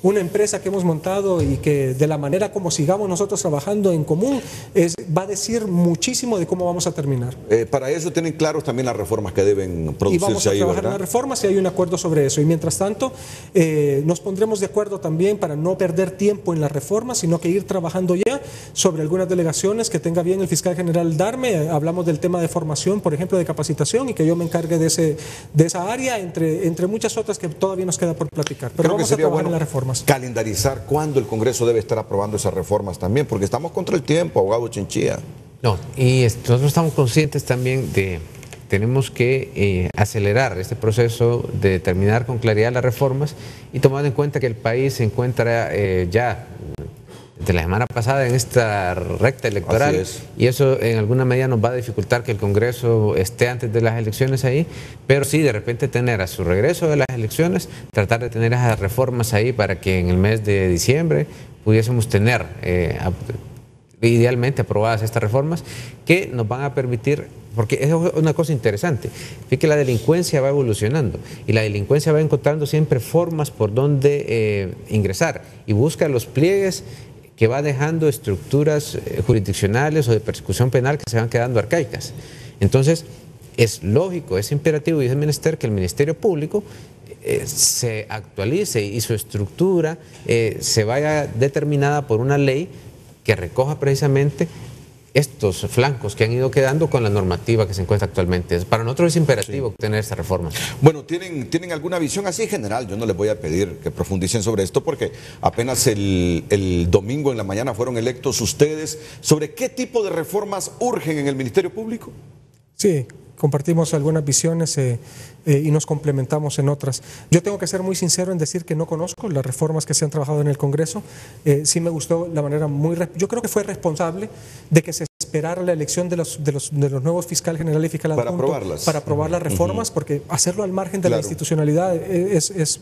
Speaker 1: una empresa que hemos montado, y que de la manera como sigamos nosotros trabajando en común, va a decir muchísimo de cómo vamos a terminar.
Speaker 2: Para eso tienen claros también las reformas que deben producirse ahí,
Speaker 1: y vamos a trabajar en las reformas y hay un acuerdo sobre eso. Y mientras tanto, nos pondremos de acuerdo también para no perder tiempo en la reforma, sino que ir trabajando ya sobre algunas delegaciones que tenga bien el fiscal general darme. Hablamos del tema de formación, por ejemplo, de capacitación, y que yo me encargue de esa área, entre muchas otras que todavía nos queda por platicar. Pero
Speaker 2: Creo
Speaker 1: vamos
Speaker 2: que
Speaker 1: a
Speaker 2: sería
Speaker 1: trabajar
Speaker 2: bueno
Speaker 1: en las reformas.
Speaker 2: calendarizar cuándo el Congreso debe estar aprobando esas reformas también, porque estamos contra el tiempo, abogado Chinchilla.
Speaker 3: No, y nosotros estamos conscientes también de tenemos que acelerar este proceso de determinar con claridad las reformas y tomando en cuenta que el país se encuentra ya de la semana pasada en esta recta electoral y eso en alguna medida nos va a dificultar que el Congreso esté antes de las elecciones ahí, pero sí de repente tener a su regreso de las elecciones, tratar de tener esas reformas ahí para que en el mes de diciembre pudiésemos tener idealmente aprobadas estas reformas que nos van a permitir, porque es una cosa interesante, fíjate que la delincuencia va evolucionando y la delincuencia va encontrando siempre formas por donde ingresar y busca los pliegues que va dejando estructuras jurisdiccionales o de persecución penal que se van quedando arcaicas. Entonces, es lógico, es imperativo y es menester que el Ministerio Público se actualice y su estructura se vaya determinada por una ley que recoja precisamente estos flancos que han ido quedando con la normativa que se encuentra actualmente. Para nosotros es imperativo obtener esta reforma.
Speaker 2: Bueno, ¿tienen alguna visión así general? Yo no les voy a pedir que profundicen sobre esto porque apenas el domingo en la mañana fueron electos ustedes. ¿Sobre qué tipo de reformas urgen en el Ministerio Público?
Speaker 1: Sí, compartimos algunas visiones y nos complementamos en otras. Yo tengo que ser muy sincero en decir que no conozco las reformas que se han trabajado en el Congreso. Sí me gustó la manera yo creo que fue responsable de que se esperara la elección de los nuevos fiscal general y fiscal adjunto para aprobar las reformas, porque hacerlo al margen de la institucionalidad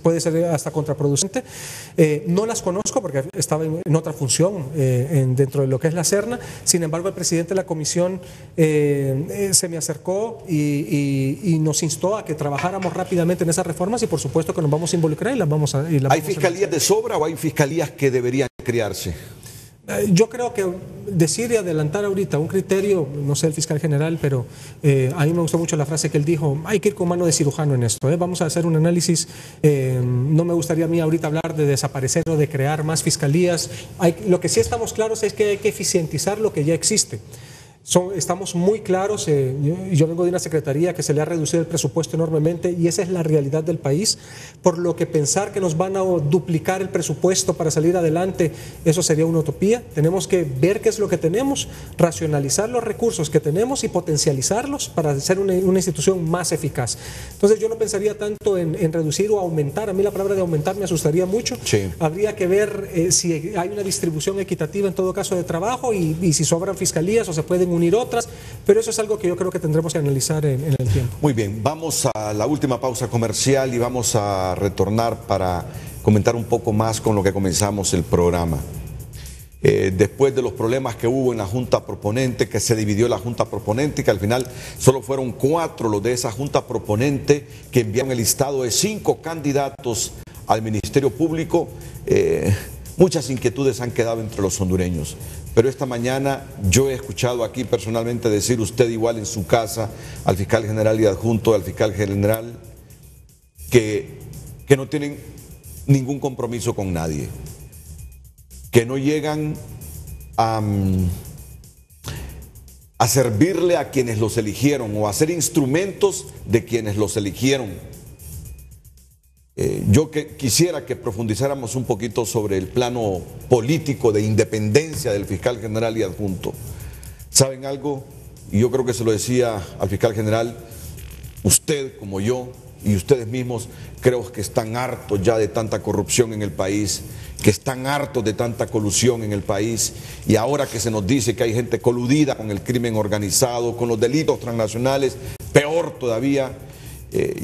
Speaker 1: puede ser hasta contraproducente. No las conozco porque estaba en otra función dentro de lo que es la Serna. Sin embargo, el presidente de la comisión se me acercó y nos instó a que trabajáramos rápidamente en esas reformas y por supuesto que nos vamos a involucrar y las vamos a...
Speaker 2: ¿Hay fiscalías de sobra o hay fiscalías que deberían crearse?
Speaker 1: Yo creo que decir y adelantar ahorita un criterio, no sé el fiscal general, pero a mí me gustó mucho la frase que él dijo, hay que ir con mano de cirujano en esto, vamos a hacer un análisis, no me gustaría a mí ahorita hablar de desaparecer o de crear más fiscalías, lo que sí estamos claros es que hay que eficientizar lo que ya existe. Estamos muy claros, yo vengo de una secretaría que se le ha reducido el presupuesto enormemente y esa es la realidad del país, por lo que pensar que nos van a duplicar el presupuesto para salir adelante, eso sería una utopía. Tenemos que ver qué es lo que tenemos, racionalizar los recursos que tenemos y potencializarlos para ser una institución más eficaz. Entonces yo no pensaría tanto en reducir o aumentar, a mí la palabra de aumentar me asustaría mucho.
Speaker 2: Sí.
Speaker 1: Habría que ver si hay una distribución equitativa en todo caso de trabajo y si sobran fiscalías o se pueden unir otras, pero eso es algo que yo creo que tendremos que analizar en el tiempo.
Speaker 2: Muy bien, vamos a la última pausa comercial y vamos a retornar para comentar un poco más con lo que comenzamos el programa. Después de los problemas que hubo en la Junta Proponente, que se dividió la Junta Proponente y que al final solo fueron 4 los de esa Junta Proponente que enviaron el listado de 5 candidatos al Ministerio Público, muchas inquietudes han quedado entre los hondureños. Pero esta mañana yo he escuchado aquí personalmente decir usted igual en su casa al fiscal general y adjunto al fiscal general que no tienen ningún compromiso con nadie, que no llegan a servirle a quienes los eligieron o a ser instrumentos de quienes los eligieron. Yo quisiera que profundizáramos un poquito sobre el plano político de independencia del fiscal general y adjunto. ¿Saben algo? Y yo creo que se lo decía al fiscal general, usted como yo y ustedes mismos, creo que están hartos ya de tanta corrupción en el país, que están hartos de tanta colusión en el país, y ahora que se nos dice que hay gente coludida con el crimen organizado, con los delitos transnacionales, peor todavía,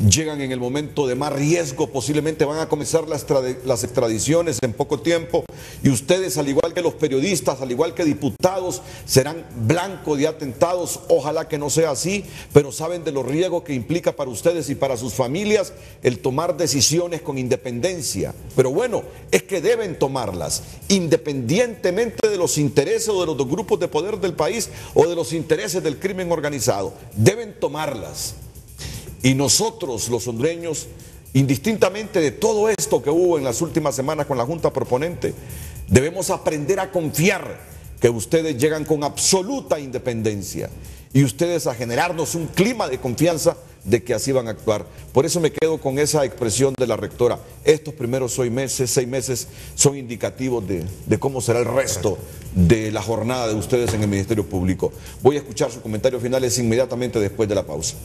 Speaker 2: llegan en el momento de más riesgo, posiblemente van a comenzar las extradiciones en poco tiempo y ustedes, al igual que los periodistas, al igual que diputados, serán blanco de atentados. Ojalá que no sea así, pero saben de los riesgos que implica para ustedes y para sus familias el tomar decisiones con independencia. Pero bueno, es que deben tomarlas independientemente de los intereses o de los dos grupos de poder del país o de los intereses del crimen organizado. Deben tomarlas. Y nosotros, los hondureños, indistintamente de todo esto que hubo en las últimas semanas con la Junta Proponente, debemos aprender a confiar que ustedes llegan con absoluta independencia y ustedes a generarnos un clima de confianza de que así van a actuar. Por eso me quedo con esa expresión de la rectora. Estos primeros 6 meses son indicativos de cómo será el resto de la jornada de ustedes en el Ministerio Público. Voy a escuchar sus comentarios finales inmediatamente después de la pausa.